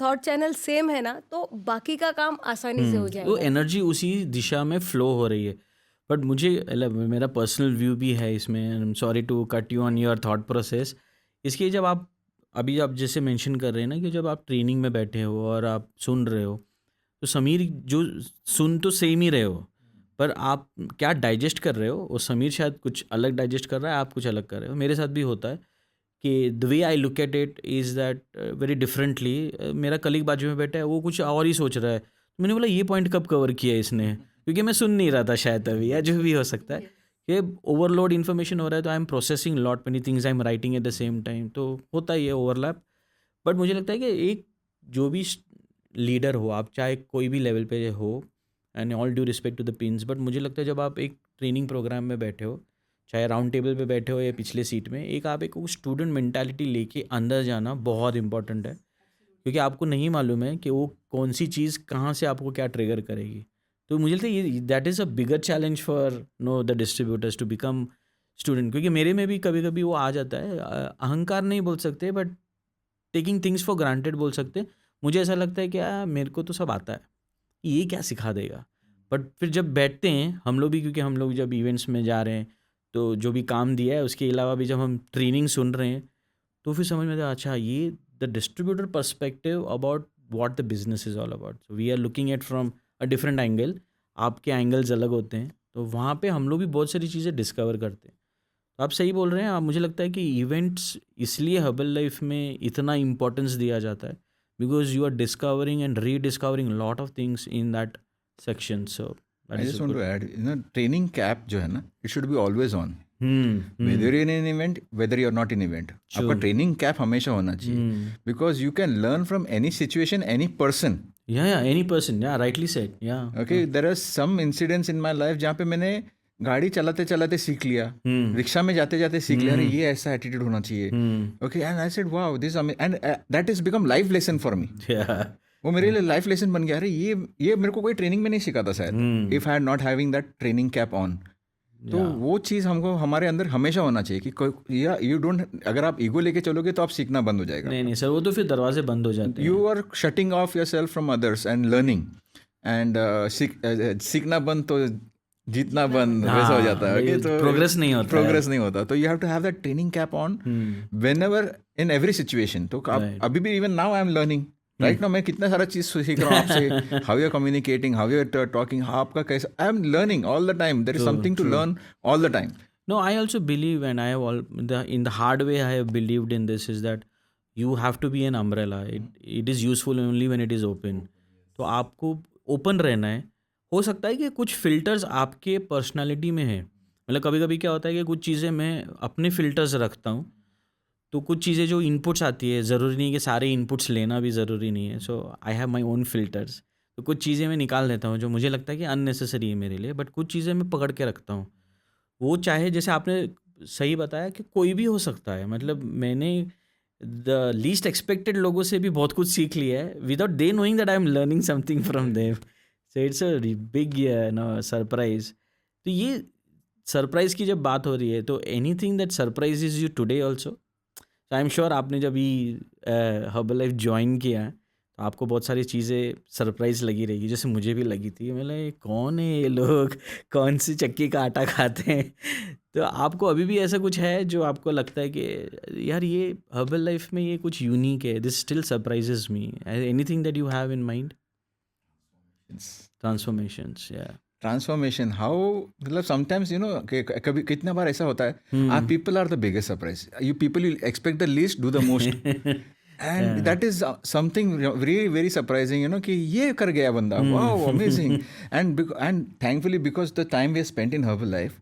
थॉट चैनल सेम है ना तो बाकी का काम आसानी से हो जाएगा, वो एनर्जी उसी दिशा में फ्लो हो रही है। बट मुझे मेरा पर्सनल व्यू भी है इसमें, I am sorry to cut you on your thought process, इसलिए जब आप अभी आप जैसे मेंशन कर रहे हैं ना कि जब आप ट्रेनिंग में बैठे हो और आप सुन रहे हो, तो समीर जो सुन तो सेम ही रहे हो, पर आप क्या डाइजेस्ट कर रहे हो वो समीर शायद कुछ अलग डाइजेस्ट कर रहा है, आप कुछ अलग कर रहे हो। मेरे साथ भी होता है कि the way I look at it is that very differently. मेरा कलीग बाजू में बैठा है, वो कुछ और ही सोच रहा है, तो मैंने बोला ये पॉइंट कब कवर किया इसने, क्योंकि मैं सुन नहीं रहा था शायद अभी, या जो भी हो सकता है कि ओवरलोड इन्फॉर्मेशन हो रहा है, तो I am processing lot many things, I am writing at the same time, तो होता ही है ओवरलैप। बट मुझे लगता है कि एक जो भी लीडर हो, आप चाहे कोई भी लेवल पे हो, and all due respect to the pins, but मुझे लगता है जब आप एक ट्रेनिंग प्रोग्राम में बैठे हो, चाहे राउंड टेबल पे बैठे हो या पिछले सीट में, एक आप एक स्टूडेंट मेंटालिटी लेके अंदर जाना बहुत इंपॉर्टेंट है, क्योंकि आपको नहीं मालूम है कि वो कौन सी चीज़ कहाँ से आपको क्या ट्रिगर करेगी। तो मुझे लगता है ये that is a bigger challenge for no the distributors to become student, क्योंकि मेरे में भी कभी कभी वो आ जाता है, अहंकार नहीं बोल सकते but taking things for granted बोल सकते। मुझे ऐसा लगता है कि मेरे को तो सब आता है, ये क्या सिखा देगा। बट फिर जब बैठते हैं हम लोग भी, क्योंकि हम लोग जब इवेंट्स में जा रहे हैं तो जो भी काम दिया है उसके अलावा भी जब हम ट्रेनिंग सुन रहे हैं तो फिर समझ में आता है अच्छा ये the distributor perspective about what the business is all about. So we are looking at from a different angle, आपके एंगल्स अलग होते हैं, तो वहाँ पे हम लोग भी बहुत सारी चीज़ें डिस्कवर करते हैं। तो आप सही बोल रहे हैं। मुझे लगता है कि इवेंट्स इसलिए हर्बल लाइफ में इतना इम्पोर्टेंस दिया जाता है because you are discovering and rediscovering lot of things in that section. So I just want to add, training cap जो है ना, it should be always on. Whether you're in an event, whether you're not in event, आपका training cap हमेशा होना चाहिए, because you can learn from any situation, any person. Yeah, any person. Yeah, rightly said. Yeah. Okay, there are some incidents in my life जहाँ पे मैंने गाड़ी चलाते चलाते सीख लिया, रिक्शा में जाते जाते सीख लिया, अरे ये ऐसा एटीट्यूड होना चाहिए. Okay, and I said, wow, this and that has become life lesson for me. Yeah. वो मेरे लिए लाइफ लेसन बन गया। अरे ये मेरे को कोई ट्रेनिंग में नहीं सिखाता शायद, if I had not having that training cap on. तो वो चीज़ हमको हमारे अंदर हमेशा होना चाहिए कि या यू डोंट, अगर आप ईगो लेके चलोगे तो आप सीखना बंद हो जाएगा। नहीं सर, वो तो फिर दरवाजे बंद हो जाते हैं। You are shutting off yourself from others and learning, and सीखना बंद तो जीतना बंद वैसा हो जाता है। तो प्रोग्रेस नहीं होता। तो you have to have that training cap on whenever in every situation. तो अभी भी even now I am learning right now, मैं कितना सारा चीज सीख रहा हूँ आपसे, how you are communicating, how you are talking, आपका कैसा, I am learning all the time, there is something to learn all the time. No, I also believe, and I have in the hard way I have believed in this, is that you have to be an umbrella. It is useful only when it is open. तो आपको open रहना है. हो सकता है कि कुछ filters आपके पर्सनालिटी में है, मतलब कभी कभी क्या होता है कि कुछ चीज़ें मैं अपने फिल्टर्स रखता हूँ, तो कुछ चीज़ें जो इनपुट्स आती है, ज़रूरी नहीं कि सारे इनपुट्स लेना भी ज़रूरी नहीं है, so I have my own filters. तो कुछ चीज़ें मैं निकाल देता हूँ जो मुझे लगता है कि अननेसेसरी है मेरे लिए, बट कुछ चीज़ें मैं पकड़ के रखता हूँ। वो चाहे जैसे आपने सही बताया कि कोई भी हो सकता है, मतलब मैंने द लीस्ट एक्सपेक्टेड लोगों से भी बहुत कुछ सीख लिया है without they knowing that I am learning something from them, so it's a big surprise. तो ये सरप्राइज की जब बात हो रही है, तो anything that surprises you today also? I am sure आपने जब हर्बल लाइफ ज्वाइन किया है तो आपको बहुत सारी चीज़ें सरप्राइज लगी रहेगी, जैसे मुझे भी लगी थी। मतलब ये कौन है ये लोग, कौन सी चक्की का आटा खाते हैं? तो आपको अभी भी ऐसा कुछ है जो आपको लगता है कि यार ये हर्बल लाइफ में ये कुछ यूनिक है, this still surprises me? Anything that you have in mind? Transformations, या ट्रांसफॉर्मेशन, हाउ, मतलब समटाइम्स कभी कितना बार ऐसा होता है, आप people are the biggest surprise, you people you expect the least do the most, and that is something very very surprising, कि ये कर गया बंदा, wow amazing. And thankfully because the time we spent in Herbalife,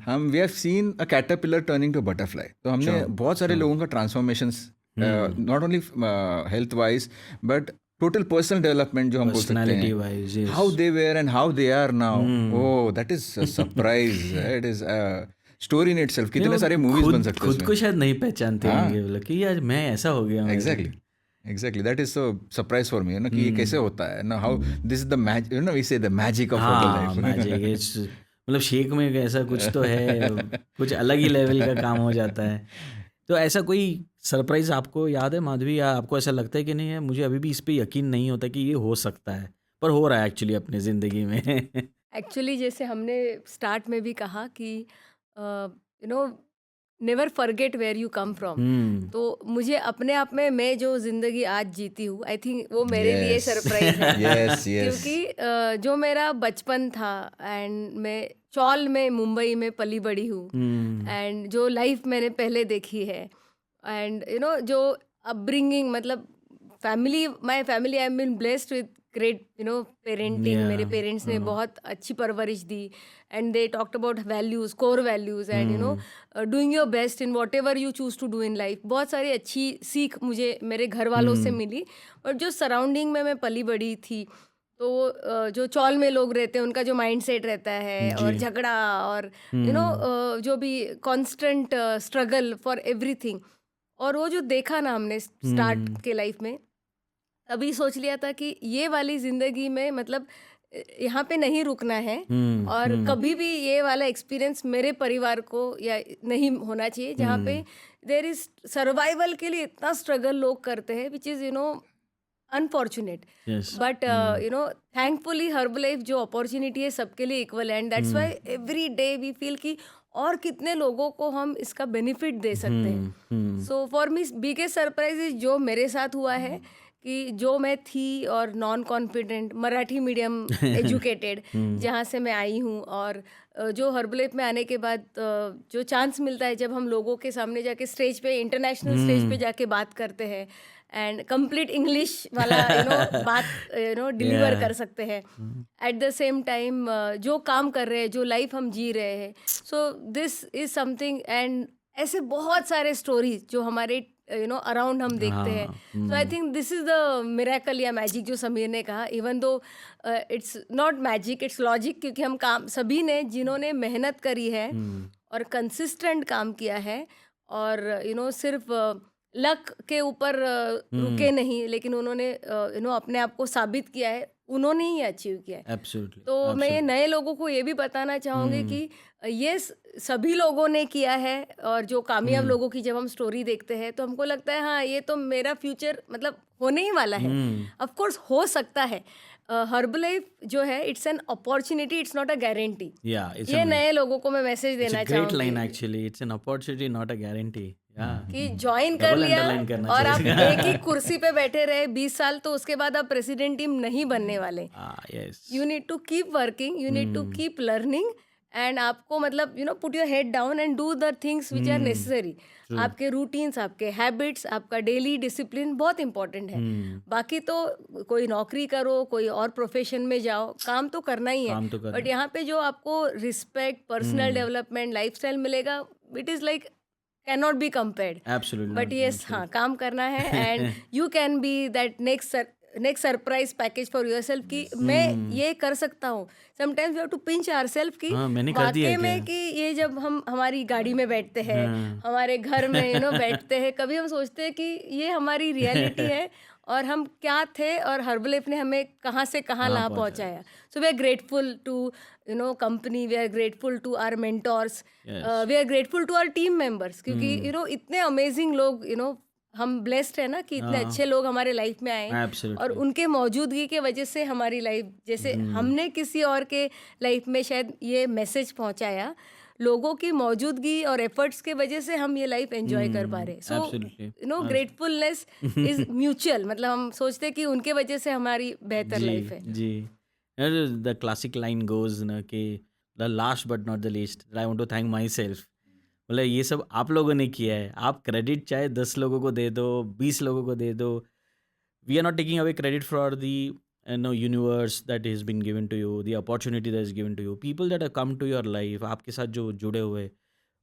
हम we have seen a caterpillar turning to butterfly. तो हमने बहुत सारे लोगों का transformations, not only health wise but total personal development जो हम बोल सकते हैं, how they were and how they are now, oh that is surprise, it is story in itself. कितने सारे मूवीज बन सकते हैं, खुद को शायद नहीं पहचानते होंगे, बोले कि यार मैं ऐसा हो गया। Exactly that is so surprise for me, कि ये कैसे होता है ना, how this is the magic, we say the magic of life. मतलब शेक में ऐसा कुछ तो है, कुछ अलग ही लेवल का काम हो जाता है। तो ऐसा कोई सरप्राइज आपको याद है माधवी, या आपको ऐसा लगता है कि नहीं है, मुझे अभी भी इस पे यकीन नहीं होता कि ये हो सकता है, पर हो रहा है एक्चुअली अपनी ज़िंदगी में? एक्चुअली जैसे हमने स्टार्ट में भी कहा कि never forget where you come from. तो मुझे अपने आप में, मैं जो जिंदगी आज जीती हूँ, आई थिंक वो मेरे लिए सरप्राइज है। yes. क्योंकि जो मेरा बचपन था, एंड मैं चौल में मुंबई में पली बड़ी हूँ, एंड जो लाइफ मैंने पहले देखी है, एंड जो अपब्रिंगिंग, मतलब my family, I am been blessed with great parenting. मेरे पेरेंट्स ने बहुत अच्छी परवरिश दी, and they talked about values, core values, and doing your best in whatever you choose to do in life. बहुत सारी अच्छी सीख मुझे मेरे घर वालों से मिली, और जो सराउंडिंग में मैं पली बड़ी थी, तो जो चौल में लोग रहते हैं उनका जो माइंडसेट रहता है, और झगड़ा, और जो भी कॉन्स्टेंट स्ट्रगल फॉर एवरीथिंग, और वो जो देखा ना हमने स्टार्ट के लाइफ में, अभी सोच लिया था कि ये वाली ज़िंदगी में, मतलब यहाँ पे नहीं रुकना है, और कभी भी ये वाला एक्सपीरियंस मेरे परिवार को या नहीं होना चाहिए, जहाँ पे देयर इज सर्वाइवल के लिए इतना स्ट्रगल लोग करते हैं, which is unfortunate. But thankfully Herbalife जो अपॉर्चुनिटी है सबके लिए इक्वल है, and that's why every day we feel कि और कितने लोगों को हम इसका बेनिफिट दे सकते हैं। So for me biggest surprise is जो मेरे साथ हुआ है, कि जो मैं थी और non confident, Marathi medium educated जहाँ से मैं आई हूँ, और जो हर्बल लाइफ में आने के बाद जो चांस मिलता है जब हम लोगों के सामने जाके स्टेज पे, इंटरनेशनल स्टेज पे जाके बात करते हैं, एंड कंप्लीट इंग्लिश वाला बात डिलीवर कर सकते हैं, एट द सेम टाइम जो काम कर रहे हैं, जो लाइफ हम जी रहे हैं, so this is something. And ऐसे बहुत सारे स्टोरीज जो हमारे अराउंड हम देखते हैं। So I think this is the miracle या मैजिक जो समीर ने कहा, even though it's not magic, it's logic, क्योंकि हम काम सभी ने, जिन्होंने मेहनत करी है और कंसिस्टेंट काम किया है, और सिर्फ लक के ऊपर रुके नहीं, लेकिन उन्होंने अपने आप को साबित किया है, उन्होंने ही अचीव किया है। Absolutely. तो मैं ये नए लोगों को ये भी बताना चाहूँगी कि ये सभी लोगों ने किया है, और जो कामयाब लोगों की जब हम स्टोरी देखते हैं तो हमको लगता है हाँ ये तो मेरा फ्यूचर मतलब होने ही वाला है। ऑफ कोर्स हो सकता है। हर्बल लाइफ जो है it's an opportunity, it's not a guarantee. ये नए लोगों को मैं मैसेज देना चाहूँगी। Great line actually, it's an opportunity not a guarantee. कि ज्वाइन कर लिया और आप एक ही कुर्सी पे बैठे रहे 20 साल, तो उसके बाद आप प्रेसिडेंट टीम नहीं बनने वाले। You need to keep working, you need to keep learning, and आपको मतलब put your head down and do the things which are necessary. आपके रूटीन्स, आपके हैबिट्स, आपका डेली डिसिप्लिन बहुत इंपॉर्टेंट है. बाकी तो कोई नौकरी करो, कोई और प्रोफेशन में जाओ, काम तो करना ही है. बट यहाँ पे जो आपको रिस्पेक्ट, पर्सनल डेवलपमेंट, लाइफस्टाइल मिलेगा, it is like cannot be compared. Absolutely. But yes, हाँ, काम करना है and you can be that next surprise package for yourself कि मैं ये कर सकता हूँ. Sometimes we have to pinch ourselves कि मैंने कर दिया वाकई में कि ये जब हम हमारी गाड़ी में बैठते हैं, हमारे घर में बैठते हैं, कभी हम सोचते हैं कि ये हमारी रियलिटी है और हम क्या थे और हर्बलाइफ ने हमें कहाँ से कहाँ ला पहुँचाया. So we are grateful to company, we are grateful to our mentors, we are grateful to our team members, क्योंकि इतने अमेजिंग लोग, हम ब्लेस्ड है ना कि इतने अच्छे लोग हमारे लाइफ में आए और उनके मौजूदगी के वजह से हमारी लाइफ, जैसे हमने किसी और के लाइफ में शायद ये मैसेज पहुंचाया, लोगों की मौजूदगी और एफर्ट्स के वजह से हम ये लाइफ एंजॉय कर पा रहे. सो ग्रेटफुलनेस इज म्यूचुअल. मतलब हम सोचते हैं कि उनके वजह से हमारी बेहतर लाइफ है. जी. द क्लासिक लाइन गोज ना कि the last but not the least, I want to thank myself. मतलब ये सब आप लोगों ने किया है. आप क्रेडिट चाहे 10 लोगों को दे दो, 20 लोगों को दे दो. We are not taking away credit for the universe that is been given to you, the opportunity that is given to you, people that have come to your life, आपके साथ जो जुड़े हुए.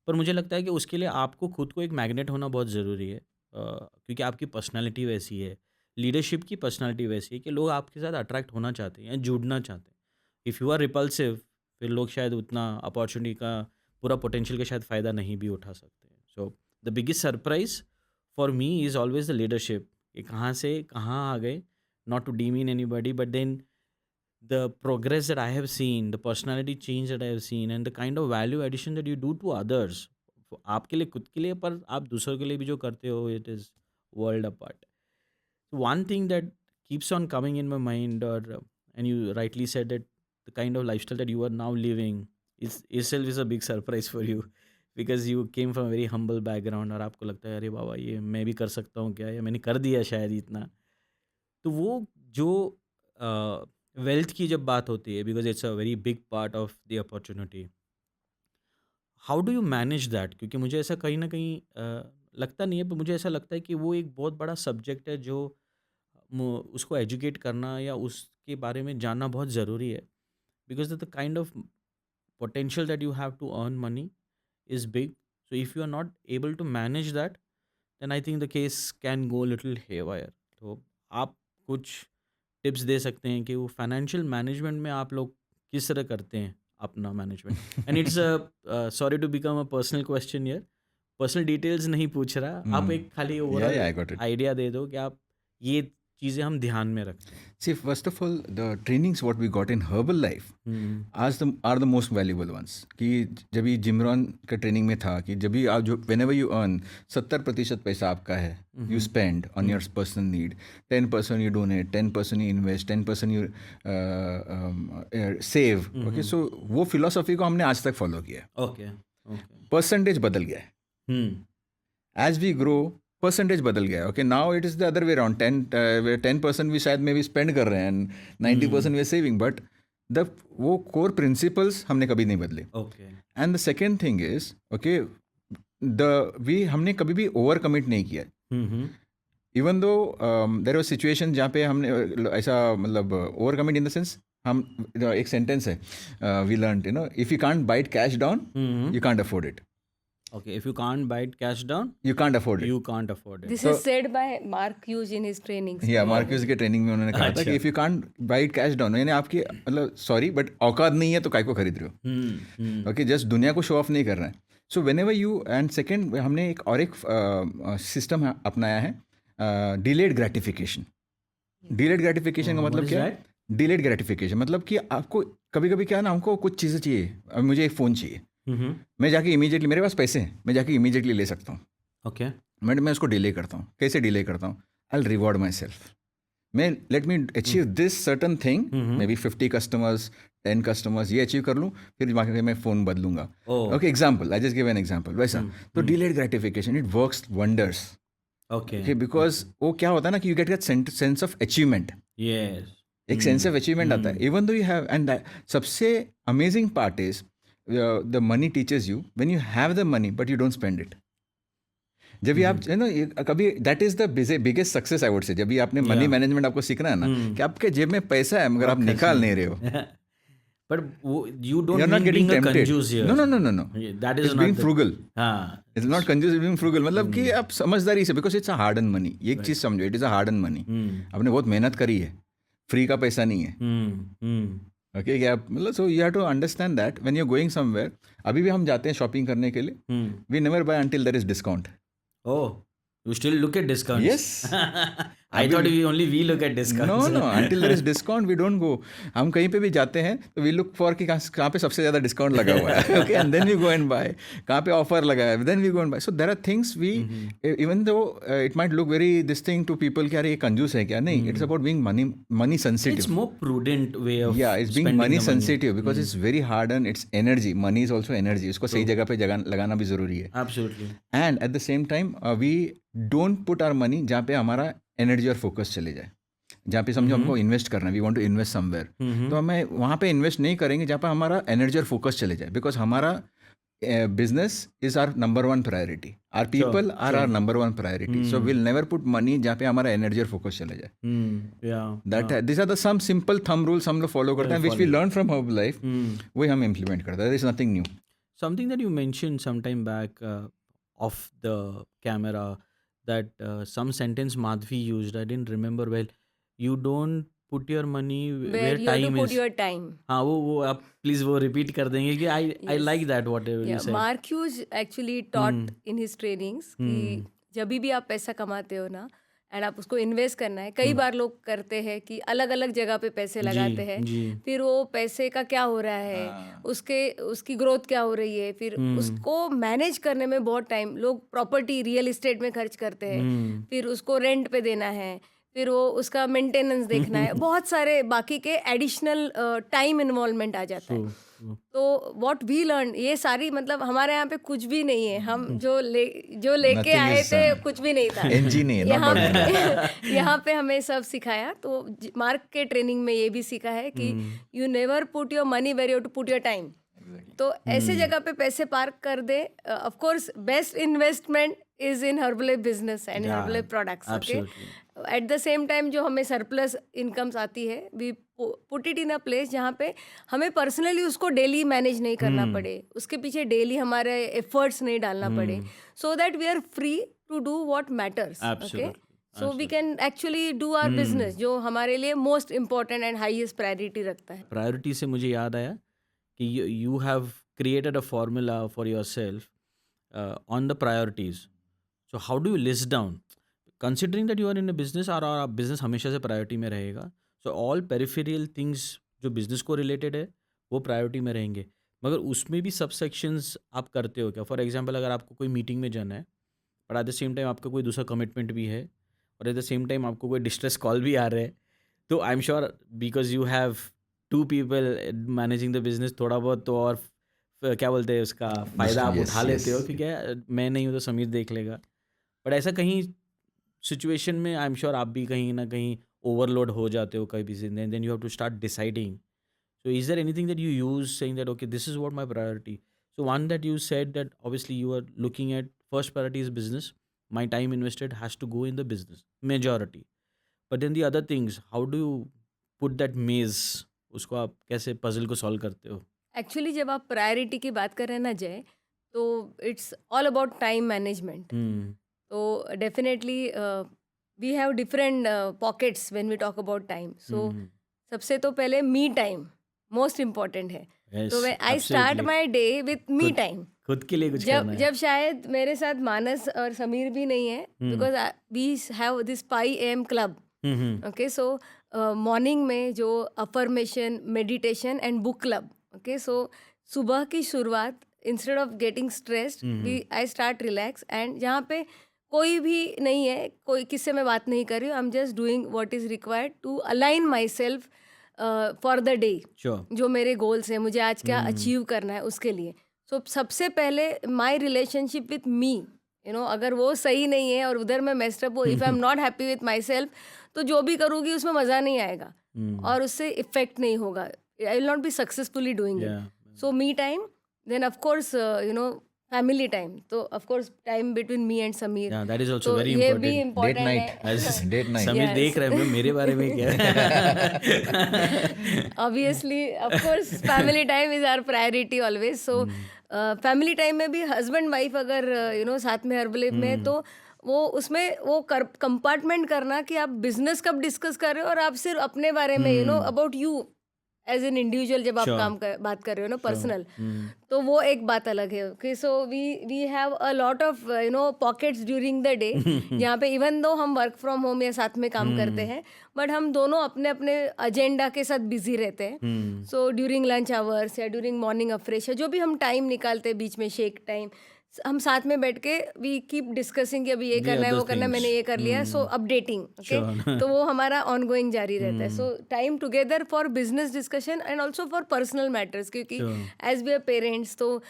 पर मुझे लगता है कि उसके लिए आपको खुद को एक मैग्नेट होना बहुत ज़रूरी है, क्योंकि आपकी पर्सनैलिटी वैसी है, लीडरशिप की पर्सनैलिटी वैसी है कि लोग आपके साथ अट्रैक्ट होना चाहते हैं या जुड़ना चाहते हैं. इफ़ यू आर रिपल्सिव, फिर लोग शायद उतना अपॉर्चुनिटी का पूरा पोटेंशियल का शायद फ़ायदा नहीं भी उठा सकते हैं. So the biggest surprise for me is always the leadership. कि कहाँ से कहाँ आ गए, not to demean anybody, but then the progress that I have seen, the personality change that I have seen, and the kind of value addition that you do to others, आपके लिए, खुद के लिए, पर आप दूसरों के लिए भी जो करते हो, it is world apart. One thing that keeps on coming in my mind, and you rightly said that the kind of lifestyle that you are now living is itself is a big surprise for you, because you came from a very humble background और आपको लगता है अरे बाबा ये मैं भी कर सकता हूँ क्या, या मैंने कर दिया शायद इतना. तो वो जो वेल्थ की जब बात होती है, because it's a very big part of the opportunity, how do you manage that? क्योंकि मुझे ऐसा कहीं ना कहीं लगता नहीं है, पर मुझे ऐसा लगता है कि वो एक बहुत बड़ा सब्जेक्ट है जो उसको एजुकेट करना या उसके बारे में जानना बहुत ज़रूरी है, because the kind of potential that you have to earn money is big. So if you are not able to manage that, then I think the case can go little haywire. तो आप कुछ tips दे सकते हैं कि वो financial management में आप लोग किस तरह करते हैं अपना management? And it's sorry to become a personal question here, personal details नहीं पूछ रहा, आप एक खाली ओवरऑल आइडिया दे दो कि आप ये चीज़ें हम ध्यान में रखते हैं. See, first of all, the trainings what we got in Herbalife are the most valuable ones. कि जब ये जिमरॉन का ट्रेनिंग में था कि जब भी आप जो whenever you earn 70% पैसा आपका है, you spend on your personal need, 10% you donate, 10% you invest, 10% you save. Okay, so वो philosophy को हमने आज तक follow किया. Okay. परसेंटेज बदल गया है. As we grow, परसेंटेज बदल गया है. Okay, now it is the other way around. 10% भी शायद में भी स्पेंड कर रहे हैं, 90% we are saving, but the वो कोर प्रिंसिपल्स हमने कभी नहीं बदले. Okay. And the second thing is, okay, हमने कभी भी ओवर कमिट नहीं किया. Even though there was situation जहाँ पे हमने ऐसा मतलब over commit in the sense, हम एक सेंटेंस है we learn, you know, if you can't buy it cash down you can't afford it. Okay, if you can't bite cash down, you can't afford it. You can't afford it. This is said by Mark Hughes in his trainings. Yeah, Mark Hughes के training में उन्होंने कहा था कि if you can't bite cash down, यानी आपकी मतलब sorry but औकात नहीं है तो काय को खरीद रहे हो. ओके, जस्ट दुनिया को शो ऑफ नहीं कर रहे हैं. सो whenever you, and second हमने एक और एक सिस्टम अपनाया है, डिलेड ग्रेटिफिकेशन. डिलेड ग्रेटिफिकेशन का मतलब क्या है? डिलेड ग्रेटिफिकेशन मतलब कि आपको कभी कभी क्या ना, हमको कुछ चीज़ें चाहिए, अब मुझे एक फ़ोन चाहिए, मैं जाके इमीडिएटली, मेरे पास पैसे हैं, मैं जाके इमीडिएटली ले सकता हूँ. ओके. मैं उसको डिले करता हूँ. कैसे डिले करता हूँ? I will reward myself. मैं let me achieve this certain thing, may be 50 customers, 10 customers, ये अचीव कर लूँ, फिर मैं फ़ोन बदलूंगा. Okay, example, I just give an example. वैसा तो delayed gratification it works wonders. Okay, because वो क्या होता है ना कि you get that sense of achievement. Yes, एक सेंस ऑफ अचीवमेंट आता है. Even though you have, and सबसे amazing part is the money teaches you when you have the money but you don't spend it. जब भी आप कभी that is the biggest success I would say, जब भी आपने मनी मैनेजमेंट आपको सीखना है ना कि आपके जेब में पैसा है मगर आप निकाल नहीं रहे हो. But you don't mean being a conjuice here. No. That is it's not being frugal. It's not conjuice, it's being frugal. मतलब कि आप समझदारी से, because it's a hard earned money. ये एक चीज समझो, it is a hard earned money. आपने बहुत मेहनत करी है, फ्री का पैसा नहीं है. Okay, क्या मतलब so you have to understand that when you're going somewhere. अभी भी हम जाते हैं शॉपिंग करने के लिए. We never buy until there is discount. Oh, you still look at discounts? Yes. I thought we look at discounts. No. Until there is discount, we don't go. हम कहीं पे भी जाते हैं तो we look for कि कहाँ पे सबसे ज़्यादा डिस्काउंट लगा हुआ है. Okay, and then we go and buy. कहाँ पे ऑफर लगा है, then we go and buy. So there are things we, even though it might look very this thing to people कि अरे ये कंजूस है क्या, नहीं. It's about being money sensitive. It's more prudent way of it's being money sensitive because it's very hard and it's energy. Money is also energy. उसको सही जगह पे लगाना भी जरूरी है. Absolutely. And at the same time, we don't put our money जहाँ पे हमारा एनर्जी और फोकस चले जाए. जहाँ पे समझो हमको इन्वेस्ट करना है, we want to invest somewhere, तो हमें वहाँ पे इन्वेस्ट नहीं करेंगे जहाँ पे हमारा एनर्जी और फोकस चले जाए. बिकॉज हमारा business is our number 1 priority, our people are our number 1 priority. So will never put money जहाँ पे हमारा एनर्जी और फोकस चले जाए. That this are the some simple thumb rules हम लोग फॉलो करते हैं, which we learn from our life. वही हम इम्प्लीमेंट करते हैं. There is nothing new. Something that you mentioned some time back off the camera, that some sentence Madhvi used, I didn't remember well. You don't put your money where you time have to put is. your time. हाँ, वो आप please वो repeat कर देंगे कि I like that whatever you said. Mark Hughes actually taught in his trainings कि जब भी आप पैसा कमाते हो ना एंड आप उसको इन्वेस्ट करना है, कई बार लोग करते हैं कि अलग अलग जगह पे पैसे लगाते हैं, फिर वो पैसे का क्या हो रहा है, उसकी ग्रोथ क्या हो रही है, फिर उसको मैनेज करने में बहुत टाइम, लोग प्रॉपर्टी रियल एस्टेट में खर्च करते हैं, फिर उसको रेंट पे देना है, फिर वो उसका मेंटेनेंस देखना है, बहुत सारे बाकी के एडिशनल टाइम इन्वॉल्वमेंट आ जाता है. तो व्हाट वी लर्न, ये सारी मतलब हमारे यहाँ पे कुछ भी नहीं है, हम जो लेके आए थे कुछ भी नहीं था. यहाँ पे हमें सब सिखाया. तो मार्क के ट्रेनिंग में ये भी सीखा है कि you never put your money where you to put your time. तो ऐसे जगह पे पैसे पार्क कर दे. Of course best investment is in Herbalife business and Herbalife products. Okay, at the same time जो हमें सरप्लस इनकम्स आती है, we put it in a place जहाँ पे हमें पर्सनली उसको डेली मैनेज नहीं करना पड़े, उसके पीछे डेली हमारे एफर्ट्स नहीं डालना पड़े, so that we are free to do what matters. Okay, so we can actually do our business, जो हमारे लिए most important and highest priority रखता है. प्रायोरिटी से मुझे याद आया कि you have created a formula for yourself on the priorities. So how do you list down, considering that you are in a business, और आप बिजनेस हमेशा से प्रायोरिटी में रहेगा. सो ऑल पेरिफेरियल थिंग्स जो बिजनेस को रिलेटेड है वो प्रायोरिटी में रहेंगे, मगर उसमें भी सब सेक्शंस आप करते हो क्या? फॉर एग्जांपल, अगर आपको कोई मीटिंग में जाना है but at the same time आपका कोई दूसरा कमिटमेंट भी है, और एट द सेम टाइम आपको कोई डिस्ट्रेस कॉल भी आ रहा है, तो आई am sure because you have 2 people managing the business, थोड़ा बहुत तो और क्या बोलते हैं उसका फ़ायदा आप उठा लेते हो कि क्या मैं नहीं हूँ तो समीर देख लेगा. बट ऐसा कहीं सिचुएशन में आई एम श्योर आप भी कहीं ना कहीं ओवरलोड हो जाते हो कभी भी, then you have to start deciding. So is there anything that you use saying that okay this is what my priority? So one that you said that obviously you are looking at first priority is business, my time invested has to go in the business majority, but then the other things how do you put that maze, उसको आप कैसे puzzle को solve करते हो? Actually जब आप priority की बात करें ना जय, तो it's all about time management. तो definitely we have different pockets when we talk about time. So सबसे तो पहले मी टाइम मोस्ट इम्पॉर्टेंट है. तो I start my day with me time. खुद के लिए कुछ करना है. जब शायद मेरे साथ मानस और समीर भी नहीं है, because we have this 5 AM club. Okay, so morning में जो affirmation, meditation and book club. Okay, so सुबह की शुरुआत instead of getting stressed I start relax, and जहाँ पे कोई भी नहीं है, कोई किससे मैं बात नहीं कर रही हूँ, I am just doing what is required to align my self for the day. जो मेरे गोल्स हैं, मुझे आज क्या अचीव करना है उसके लिए. सो सबसे पहले my relationship with me, you know, अगर वो सही नहीं है और उधर मैं मेस्ड अप हो, if I am not happy with my self, तो जो भी करूँगी उसमें मज़ा नहीं आएगा और उससे इफेक्ट नहीं होगा. I will not be successfully doing it. So me time, then of course family time, तो of course time between me and Sameer, Yeah, that is also तो very ये भी important. Important Date night. है. Date night. Sameer Yes. देख रहे हैं मेरे बारे में क्या Obviously, of course, family time is our priority always. So, family time में भी husband wife अगर साथ में हर्बल में, तो वो उसमें वो कंपार्टमेंट करना कि आप बिजनेस कब डिस्कस कर रहे हो और आप सिर्फ अपने बारे में about you as an individual जब आप बात कर रहे हो ना, पर्सनल, तो वो एक बात अलग है. Okay, so we have a lot of pockets during the day जहाँ पे इवन दो हम वर्क फ्रॉम होम या साथ में काम करते हैं, बट हम दोनों अपने अपने एजेंडा के साथ बिजी रहते हैं. सो ड्यूरिंग लंच आवर्स या ड्यूरिंग मॉर्निंग अफ्रेश, जो भी हम टाइम निकालते हैं बीच में शेक टाइम, हम साथ में बैठ के वी कीप डिस्कसिंग कि अभी ये करना है, वो करना है, मैंने ये कर लिया, सो अपडेटिंग. ओके, तो वो हमारा ऑनगोइंग जारी रहता है. So time together for business discussion and also for personal matters, क्योंकि एज वी आर पेरेंट्स, तो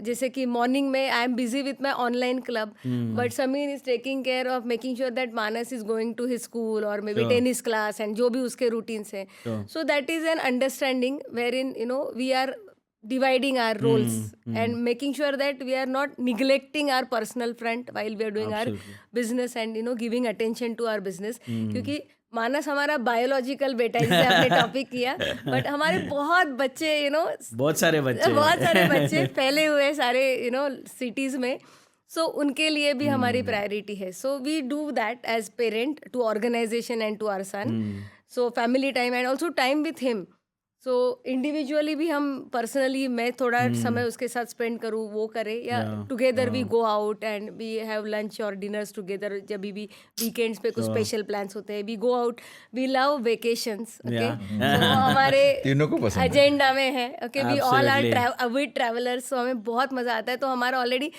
जैसे कि मॉर्निंग में I am busy with my online club, but Sameer is taking care of making sure that Manas is going to his school और maybe tennis class and जो भी उसके routines हैं. So that is an understanding wherein we are dividing our roles and making sure that we are not neglecting our personal front while we are doing our business and giving attention to our business. क्योंकि मानस हमारा biological बेटा है, जिसे आपने topic किया, but हमारे बहुत बच्चे बहुत सारे बच्चे फैले हुए सारे सिटीज में, सो उनके लिए भी हमारी प्रायोरिटी है. So we do that as parent to organization and to our son. So family time and also time with him. So individually भी हम पर्सनली, मैं थोड़ा समय उसके साथ स्पेंड करूँ, वो करे, या together we go out and we have lunch और डिनर्स टुगेदर. जब भी वीकेंड्स पे कुछ स्पेशल प्लान्स होते हैं, we go out, we love vacations. Okay, हमारे एजेंडा में है. Okay, we all are avid travellers, so हमें बहुत मजा आता है. तो हमारा ऑलरेडी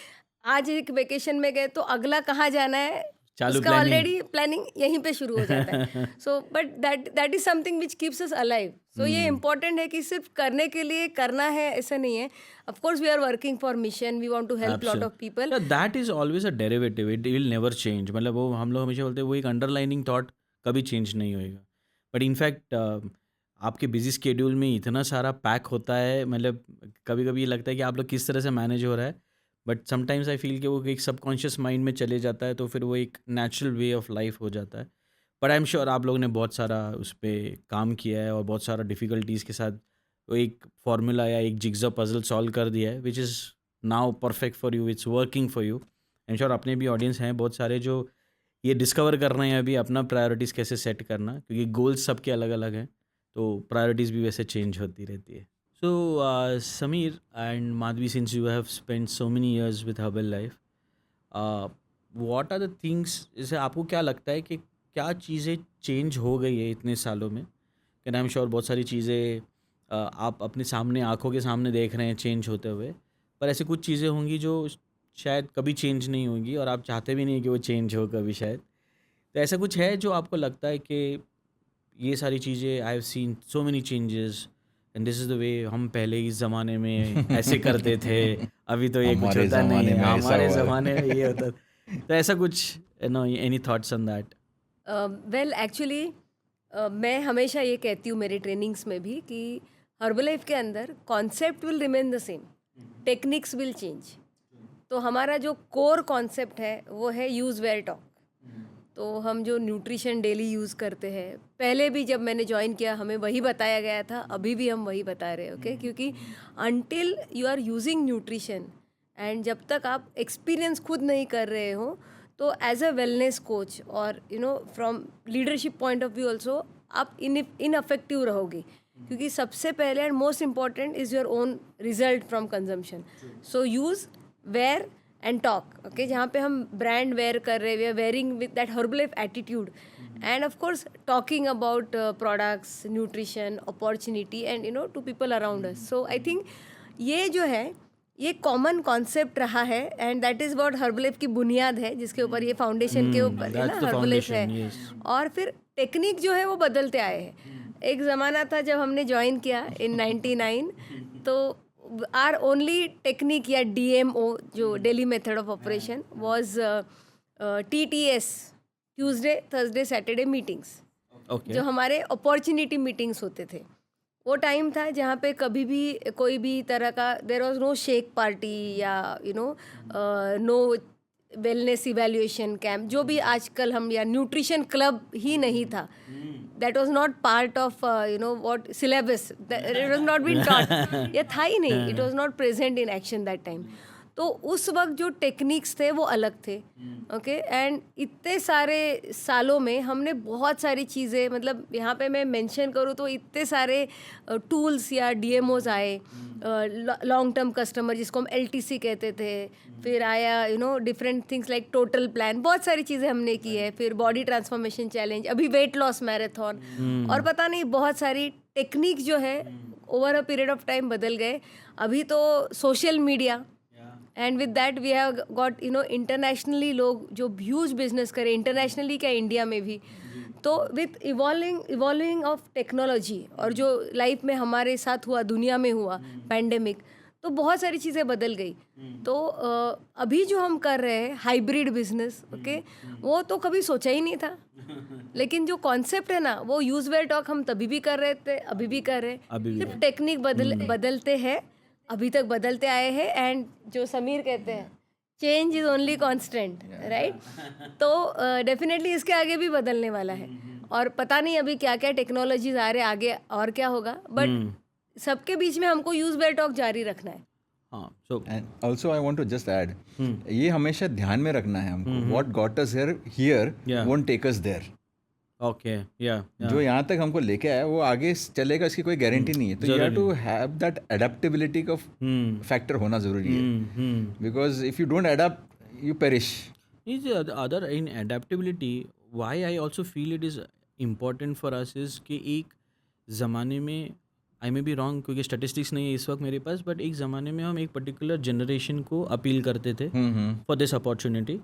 आज एक वेकेशन में गए तो अगला कहाँ जाना है, उसका ऑलरेडी प्लानिंग यहीं पे शुरू हो जाता है. So but that is something which keeps us alive. So ये इम्पोर्टेंट है कि सिर्फ करने के लिए करना है ऐसा नहीं है. Of course we are working for mission, we want to help lot of people. That is always a derivative, it will never change. मतलब वो हम लोग हमेशा बोलते हैं वो एक अंडरलाइनिंग थॉट कभी चेंज नहीं होएगा. बट इनफैक्ट आपके बिजी स्केड्यूल में इतना सारा पैक होता है, मतलब कभी कभी लगता है कि आप लोग किस तरह से मैनेज हो रहा है, बट समटाइम्स आई फील कि वो एक सबकॉन्शियस माइंड में चले जाता है, तो फिर वो एक नेचुरल वे ऑफ लाइफ हो जाता है. बट आई एम श्योर आप लोगों ने बहुत सारा उस पर काम किया है और बहुत सारा डिफ़िकल्टीज़ के साथ वो एक फार्मूला या एक जिग्ज़ा पजल सॉल्व कर दिया है, which is now perfect for you, it's working for you. I am sure अपने भी ऑडियंस हैं बहुत सारे जो ये डिस्कवर कर रहे हैं अभी अपना प्रायोरिटीज़ कैसे सेट करना, क्योंकि गोल्स सबके अलग अलग हैं, तो प्रायोरिटीज़ भी वैसे चेंज होती रहती है. So, Sameer and Madhvi, since you have spent so many years with Herbalife, what are the things, जैसे आपको क्या लगता है कि क्या चीज़ें चेंज हो गई है इतने सालों में? कि आई एम श्योर बहुत सारी चीज़ें आप अपने सामने आंखों के सामने देख रहे हैं चेंज होते हुए, पर ऐसी कुछ चीज़ें होंगी जो शायद कभी चेंज नहीं होंगी और आप चाहते भी नहीं कि वो चेंज हो कभी शायद. तो ऐसा कुछ है जो आपको लगता है कि ये सारी चीज़ें, आई have scene so many changes and this is the वे, हम पहले इस ज़माने में ऐसे करते थे, अभी तो ये कुछ होता नहीं है, हमारे ज़माने में ये होता. तो ऐसा कुछ any thoughts on that? Well actually मैं हमेशा ये कहती हूँ मेरे ट्रेनिंग्स में भी कि हर्बलाइफ के अंदर concept will remain the same, techniques will change. तो हमारा जो कोर कॉन्सेप्ट है वो है यूज़ वेयर टॉक. तो हम जो न्यूट्रिशन डेली यूज़ करते हैं, पहले भी जब मैंने ज्वाइन किया हमें वही बताया गया था, अभी भी हम वही बता रहे हैं. ओके, क्योंकि until you are using nutrition and जब तक आप एक्सपीरियंस खुद नहीं कर रहे हो, तो एज अ वेलनेस कोच और from leadership point of view also आप इनअफेक्टिव रहोगे. क्योंकि सबसे पहले and most important is your own result from consumption. So use wear and talk. Okay, जहाँ पे हम ब्रांड वेयर कर रहे हैं, we are wearing with that Herbalife attitude and of course talking about products, nutrition, opportunity and to people around us. So I think ये जो है ये कॉमन कॉन्सेप्ट रहा है and that is what Herbalife की बुनियाद है, जिसके ऊपर ये फाउंडेशन के ऊपर है ना हर्बलाइफ है. और फिर टेक्निक जो है वो बदलते आए हैं. एक ज़माना था जब हमने ज्वाइन किया इन 99, तो आर ओनली टेक्निक या DMO जो daily method of operation was TTS, Tuesday Thursday Saturday meetings, जो हमारे अपॉर्चुनिटी मीटिंग्स होते थे. वो टाइम था जहाँ पे कभी भी कोई भी तरह का there was no shake party या नो वेलनेस इवैल्यूएशन कैंप, जो भी आजकल हम, या न्यूट्रिशन क्लब ही नहीं था. That was not part of what syllabus, it was not been taught, ये था ही नहीं, it was not present in action that time. तो उस वक्त जो टेक्निक्स थे वो अलग थे. ओके, एंड इतने सारे सालों में हमने बहुत सारी चीज़ें, मतलब यहाँ पे मैं मेंशन करूँ तो इतने सारे टूल्स या डीएमओज आए, लॉन्ग टर्म कस्टमर जिसको हम LTC कहते थे, फिर आया different things like total plan, बहुत सारी चीज़ें हमने की है, फिर बॉडी ट्रांसफॉर्मेशन चैलेंज, अभी वेट लॉस मैराथन, और पता नहीं बहुत सारी टेक्निक जो है over a period of time बदल गए. अभी तो social media, and with that we have got internationally लोग जो ह्यूज बिजनेस करें, इंटरनेशनली क्या इंडिया में भी. तो विथ इवॉल्विंग ऑफ टेक्नोलॉजी और जो लाइफ में हमारे साथ हुआ, दुनिया में हुआ पैंडेमिक, तो बहुत सारी चीज़ें बदल गई. तो अभी जो हम कर रहे हैं हाइब्रिड बिजनेस, ओके, वो तो कभी सोचा ही नहीं था. लेकिन जो कॉन्सेप्ट है ना, वो यूज वेयर टॉक हम तभी भी कर रहे थे, अभी भी कर रहे हैं, सिर्फ टेक्निक बदलते हैं, अभी तक बदलते आए हैं. एंड जो समीर कहते हैं, change is only constant, right. तो डेफिनेटली इसके आगे भी बदलने वाला है, और पता नहीं अभी क्या क्या टेक्नोलॉजीज आ रहे हैं आगे और क्या होगा, बट सबके बीच में हमको यूज वेयर टॉक जारी रखना है. हाँ, so And also I want to just add, ये हमेशा ध्यान में रखना है हमको. What got us here won't take us there. okay, yeah. जो यहाँ तक हमको लेके आया वो आगे चलेगा, इसकी कोई गारंटी नहीं है. तो you have to have that adaptability का फैक्टर होना जरूरी है. Because if you don't adapt, you perish. Is the other in adaptability, why I also feel it is important for us is कि एक ज़माने में, आई मे बी रॉन्ग क्योंकि statistics नहीं है इस वक्त मेरे पास, बट एक ज़माने में हम एक पर्टिकुलर जनरेशन को अपील करते थे for this opportunity.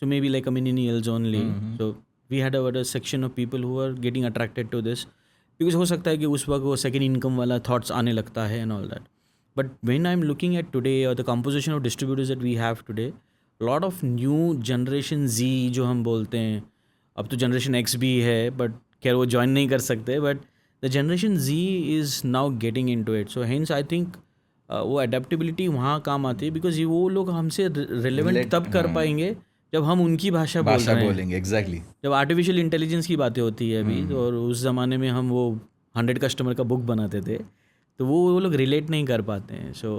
So maybe like millennials only. So we had a section of people who are getting attracted to this, because हो सकता है कि उस वक्त वो सेकेंड इनकम वाला थॉट्स आने लगता है and all that. But when I am looking at today और the composition of distributors that we have today, lot of new generation Z जो हम बोलते हैं, अब तो जनरेशन X भी है, बट खैर वो ज्वाइन नहीं कर सकते, but the generation Z is now getting into it. So hence I think वो adaptability वहाँ काम आती है, because वो लोग हमसे relevant तब कर पाएंगे जब हम उनकी भाषा बोलेंगे. Exactly. जब आर्टिफिशियल इंटेलिजेंस की बातें होती है अभी, और उस ज़माने में हम वो 100 कस्टमर का बुक बनाते थे, तो वो लोग रिलेट नहीं कर पाते हैं. सो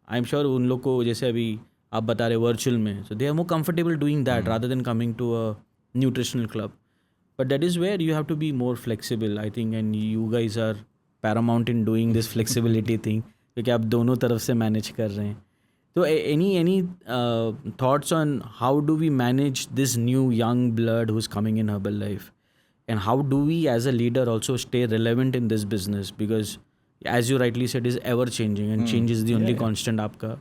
आई एम श्योर उन लोग को, जैसे अभी आप बता रहे वर्चुअल में, so they are more comfortable doing that rather than coming to a nutritional club. But that is where you have to be more flexible, I think, and you guys are paramount in doing this flexibility thing, क्योंकि आप दोनों तरफ से manage कर रहे हैं. तो any thoughts on how do we manage this new young blood who's coming in Herbalife, and how do we as a leader also stay relevant in this business, because as you rightly said is ever changing and change is the only constant आपका.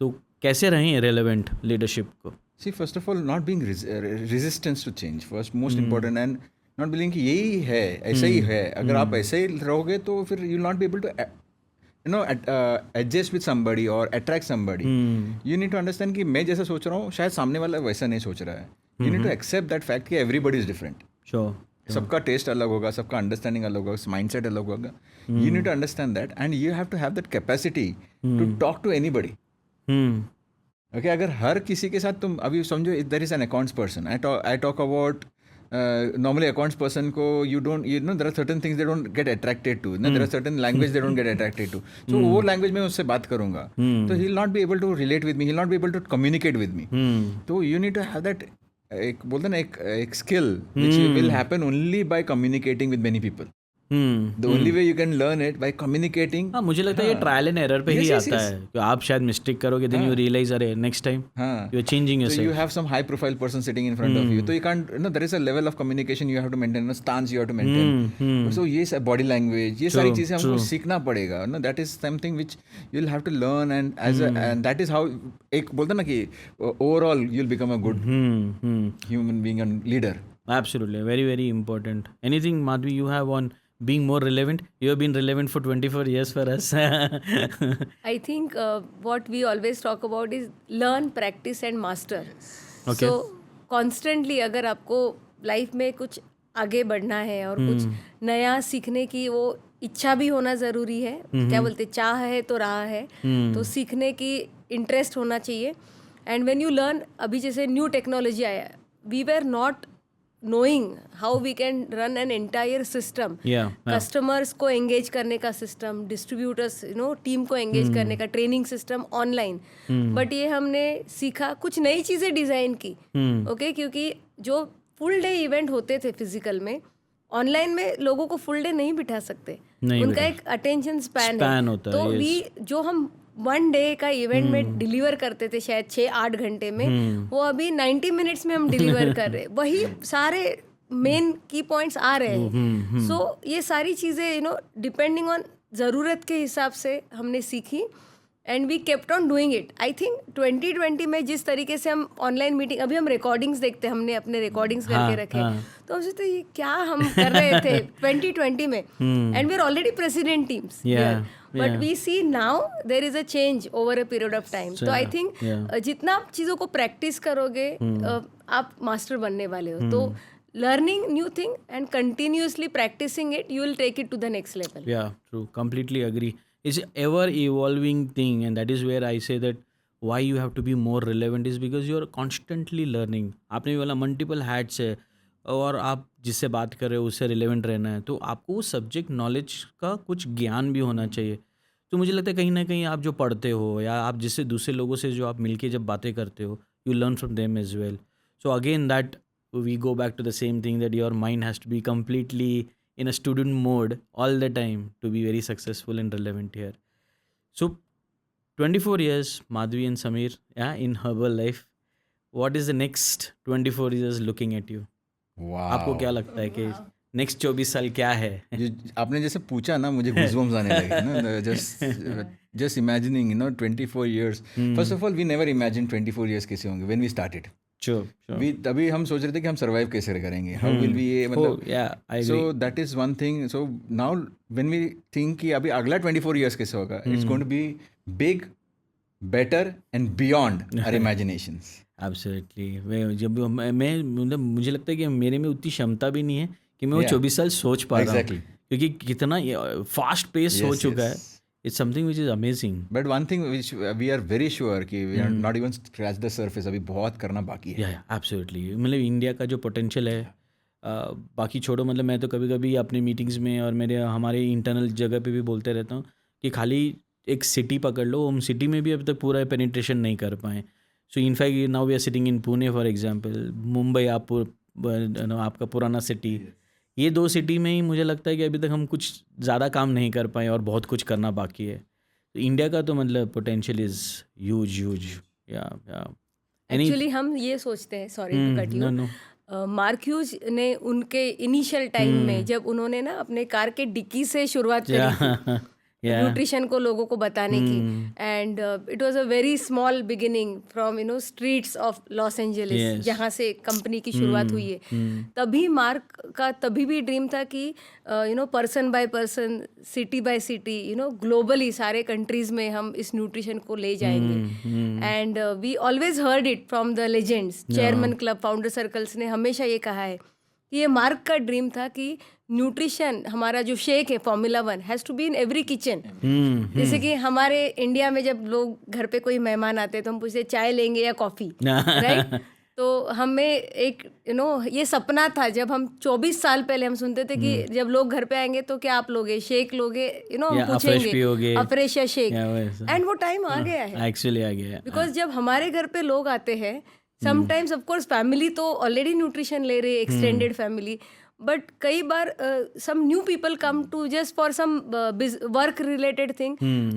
तो कैसे रहें relevant leadership को? See, first of all, not being resistance to change, first most important, and not believing कि यही है, ऐसा ही है. अगर आप ऐसे ही रहोगे तो फिर you will not be able to adjust with somebody or attract somebody. You need to understand कि मैं जैसा सोच रहा हूँ शायद सामने वाला वैसा नहीं सोच रहा है. You need to accept that fact कि everybody is different. Sure. सबका टेस्ट अलग होगा, सबका अंडरस्टैंडिंग अलग होगा, माइंडसेट अलग होगा. You need to understand that, and you have to have that capacity to talk to anybody. Okay, अगर हर किसी के साथ तुम अभी समझो, there is an accounts person, I talk about normally accounts person को you know there are certain things they don't get attracted to, there are certain language they don't get attracted to. So वो language में उससे बात करूंगा तो he will not be able to relate with me, he will not be able to communicate with me. तो you need to have that, एक बोलते ना एक skill which will happen only by communicating with many people. The only way you can learn it by communicating. हाँ, मुझे लगता है ये ट्रायल एंड एरर पे ही आता है कि आप शायद मिस्टेक करोगे, then you realize अरे next time you are changing yourself. So you have some high profile person sitting in front of you, so you can't, there is a level of communication you have to maintain, stance you have to maintain. So ये body language, ये सारी चीजें हमको सीखना पड़ेगा. That is something which you'll have to learn, and that is how एक बोलते ना कि overall you'll become a good human being and leader. Absolutely, very very important. Anything, Madhvi, you have on being more relevant? You have been relevant for 24 years for us. I think what we always talk about is learn, practice and master. Okay. So constantly अगर आपको life में कुछ आगे बढ़ना है और कुछ नया सीखने की वो इच्छा भी होना ज़रूरी है, क्या बोलते चाह है तो राह है, तो सीखने की इंटरेस्ट होना चाहिए. एंड व्हेन यू लर्न, अभी जैसे न्यू टेक्नोलॉजी आया, we were not knowing how we can run an entire system. Customers को एंगेज करने का सिस्टम, डिस्ट्रीब्यूटर्स टीम को एंगेज करने का ट्रेनिंग सिस्टम ऑनलाइन. बट ये हमने सीखा, कुछ नई चीज़ें डिज़ाइन की. ओके, क्योंकि जो फुल डे इवेंट होते थे फिजिकल में, ऑनलाइन में लोगों को फुल डे नहीं बिठा सकते. उनका एक अटेंशन स्पैन है. तो वी जो हम 1 डे का इवेंट में डिलीवर करते थे शायद 6-8 घंटे में, वो अभी 90 मिनट्स में हम डिलीवर कर रहे हैं. वही सारे मेन की पॉइंट्स आ रहे हैं. सो ये सारी चीज़ें डिपेंडिंग ऑन ज़रूरत के हिसाब से हमने सीखी and we kept on doing it. I think 2020 में जिस तरीके से हम ऑनलाइन मीटिंग, अभी हम रिकॉर्डिंग्स देखते हैं, हमने अपने रिकॉर्डिंग्स करके रखे, तो हम सोचते ये क्या हम कर रहे थे 2020 में, and we are already president teams. But we see now there is a change over a period of time. तो आई थिंक जितना आप चीज़ों को प्रैक्टिस करोगे, आप मास्टर बनने वाले हो. तो learning new thing and continuously practicing it, you will take it to the next level. Yeah, true. Completely agree. It's ever evolving thing, and that is where I say that why you have to be more relevant is because you are constantly learning. आपने भी बोला multiple hats है, और आप जिससे बात कर रहे हो उससे रिलेवेंट रहना है, तो आपको वो सब्जेक्ट नॉलेज का कुछ ज्ञान भी होना चाहिए. तो मुझे लगता है कहीं ना कहीं आप जो पढ़ते हो या आप जिससे दूसरे लोगों से जो आप मिलके जब बातें करते हो, you learn from them as well. So again that we go back to the same thing that your mind has to be completely in a student mode all the time to be very successful and relevant here. So 24 years, Madhvi and Samir, in herbal life, what is the next 24 years looking at you? Wow. आपको क्या लगता है कि next 24 साल क्या है? आपने जैसे पूछा ना, मुझे गूज़बम्स आने लगे ना. just imagining 24 years. First of all, we never imagined 24 years कैसे होंगे when we started. तभी हम सोच रहे थे कि हम सर्वाइव कैसे करेंगे, हाउ विल वी, मतलब. So that is one thing. So now when we think कि अभी अगला 24 इयर्स कैसे होगा, it's going to be big, better and beyond our imaginations. Absolutely. जब मैं मतलब मुझे लगता है कि मेरे में उतनी क्षमता भी नहीं है कि मैं वो 24 साल सोच पा रहा हूँ, क्योंकि कितना फास्ट पेस हो चुका है. It's something which is amazing. But one thing which we are very sure कि we are not even scratch the surface. अभी बहुत करना बाकी है. Yeah, absolutely. मतलब इंडिया का जो पोटेंशियल है, बाकी छोड़ो, मतलब मैं तो कभी कभी अपने मीटिंग्स में और हमारे इंटरनल जगह पे भी बोलते रहता हूँ कि खाली एक सिटी पकड़ लो, हम सिटी में भी अभी तक पूरा पेनिट्रेशन नहीं कर पाए. So in fact now we are sitting in Pune for example. Mumbai आपका पुराना सिटी, ये 2 सिटी में ही मुझे लगता है कि अभी तक हम कुछ ज़्यादा काम नहीं कर पाए और बहुत कुछ करना बाकी है. तो इंडिया का तो मतलब पोटेंशियल इज़ ह्यूज. एक्चुअली हम ये सोचते हैं, sorry to cut you, Mark Hughes ने उनके इनिशियल टाइम में जब उन्होंने ना अपने कार के डिक्की से शुरुआत करी न्यूट्रिशन को लोगों को बताने की, and it was a very small beginning from streets of Los Angeles, जहाँ से कंपनी की शुरुआत हुई है. तभी मार्क का तभी भी ड्रीम था कि person by person, city by city, globally सारे कंट्रीज में हम इस न्यूट्रिशन को ले जाएंगे. And we always heard it from the legends. Chairman club, founder circles ने हमेशा ये कहा है कि ये मार्क का ड्रीम था कि न्यूट्रिशन, हमारा जो शेक है Formula 1 has to be in every kitchen. जैसे कि हमारे इंडिया में जब लोग घर पे कोई मेहमान आते हैं तो हम पूछते चाय लेंगे या कॉफ़ी, राइट? तो हमें एक ये सपना था जब हम 24 साल पहले हम सुनते थे कि जब लोग घर पे आएंगे तो क्या आप लोगे, शेक लोगे, हम पूछेंगे अफ्रेश या शेक. एंड वो टाइम आ गया है, एक्चुअली आ गया है. बिकॉज जब हमारे घर पे लोग आते हैं, समटाइम्स ऑफ कोर्स फैमिली तो ऑलरेडी न्यूट्रिशन ले रहे, एक्सटेंडेड फैमिली, बट कई बार some new people come to just for some work related thing,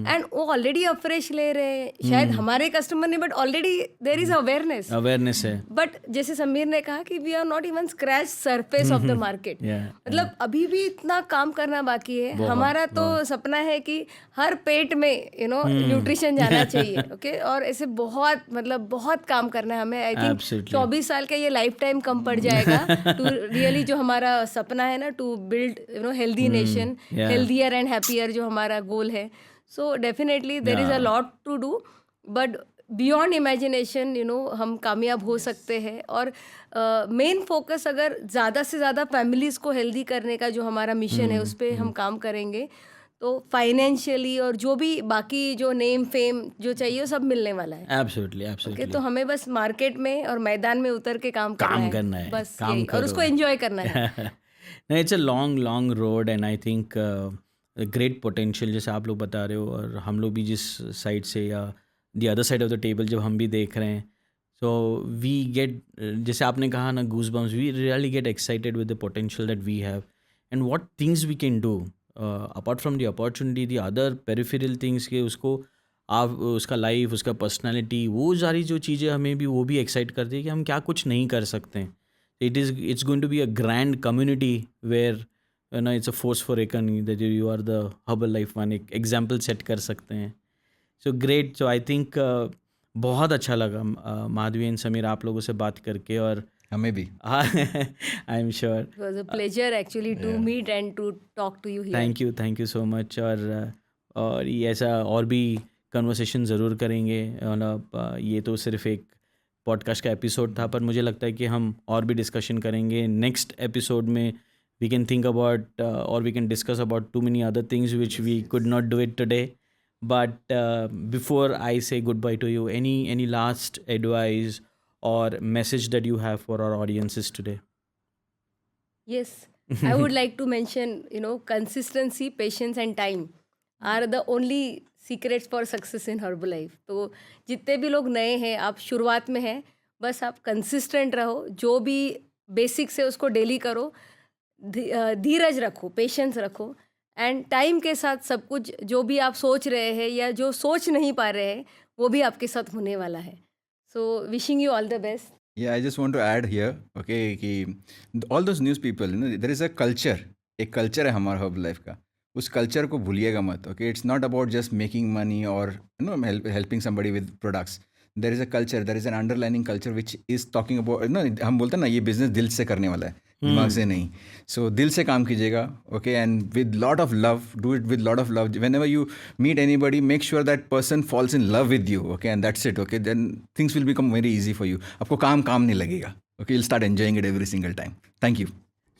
and वो ऑलरेडी अफ्रेश ले रहे हैं. शायद हमारे कस्टमर ने, but already there is awareness है. बट जैसे समीर ने कहा कि we are not even scratch surface of the market. मतलब अभी भी इतना काम करना बाकी है. हमारा तो सपना है कि हर पेट में न्यूट्रिशन जाना चाहिए. ओके, और ऐसे बहुत काम करना है हमें. आई थिंक 24 साल का ये लाइफ टाइम कम पड़ जाएगा टू रियली जो हमारा सपना है ना, to build healthy nation, healthier and happier, जो हमारा गोल है. So definitely there is a lot to do, but beyond imagination हम कामयाब हो सकते हैं। और मेन फोकस अगर ज़्यादा से ज़्यादा फैमिलीज़ को हेल्दी करने का जो हमारा मिशन है उस पर हम काम करेंगे तो फाइनेंशियली और जो भी बाकी जो नेम फेम जो चाहिए वो सब मिलने वाला है। एब्सोल्युटली एब्सोल्युटली तो हमें बस मार्केट में और मैदान में उतर के काम करना है बस काम यही, और उसको एंजॉय करना है। नहीं, it's a long road and I think great potential जैसे आप लोग बता रहे हो, और हम लोग भी जिस साइड से या the other side of the table जब हम भी देख रहे हैं, सो वी गेट, जैसे आपने कहा ना, goosebumps, we really get excited with the potential that we have and what things we can do apart from the opportunity, the other peripheral things के उसको आप उसका लाइफ, उसका पर्सनालिटी, वो सारी जो चीज़ें हमें भी वो भी एक्साइट करती है कि हम क्या कुछ नहीं कर सकते हैं। It's going to be a grand community where it's a force for reckoning that you are the Herbalife one, एक एग्जाम्पल सेट कर सकते हैं। So great. So I think बहुत अच्छा लगा माधवी एंड समीर आप लोगों से बात करके, और हमें भी आई am sure It was a pleasure actually to meet and to talk to you here. Thank you so much. और ये ऐसा और भी कन्वर्सेशन ज़रूर करेंगे। और ये तो सिर्फ एक पॉडकास्ट का एपिसोड था, पर मुझे लगता है कि हम और भी डिस्कशन करेंगे नेक्स्ट एपिसोड में। वी कैन थिंक अबाउट और we can discuss about too many other things which we could not do it today. But before I say goodbye to you, any last advice or message that you have for our audiences today? Yes, I would like to mention, consistency, patience and time are the only secrets for success in Herbalife. तो जितने भी लोग नए हैं, आप शुरुआत में हैं, बस आप कंसिस्टेंट रहो, जो भी बेसिक्स है उसको डेली करो, धीरज रखो, पेशेंस रखो, एंड टाइम के साथ सब कुछ जो भी आप सोच रहे हैं या जो सोच नहीं पा रहे हैं वो भी आपके साथ होने वाला है। So wishing you all the best. Yeah, I just want to add here, okay, कि all those news people, there is a culture, एक culture है हमारा Herbalife का, उस culture को भूलिएगा मत, okay? It's not about just making money or helping somebody with products. There is a culture, there is an underlying culture which is talking about, हम बोलते हैं ना, ये business दिल से करने वाला है, दिमाग से नहीं। So दिल से काम कीजिएगा, okay, and with lot of love, do it with lot of love. Whenever you meet anybody, make sure that person falls in love with you, okay, and that's it, okay. Then things will become very easy for you. आपको काम नहीं लगेगा, okay. You'll start enjoying it every single time. Thank you.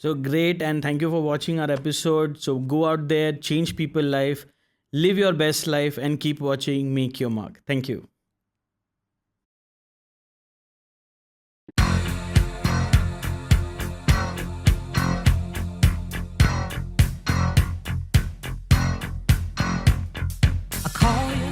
So great, and thank you for watching our episode. So go out there, change people's life, live your best life, and keep watching Make Your Mark. Thank you. I call you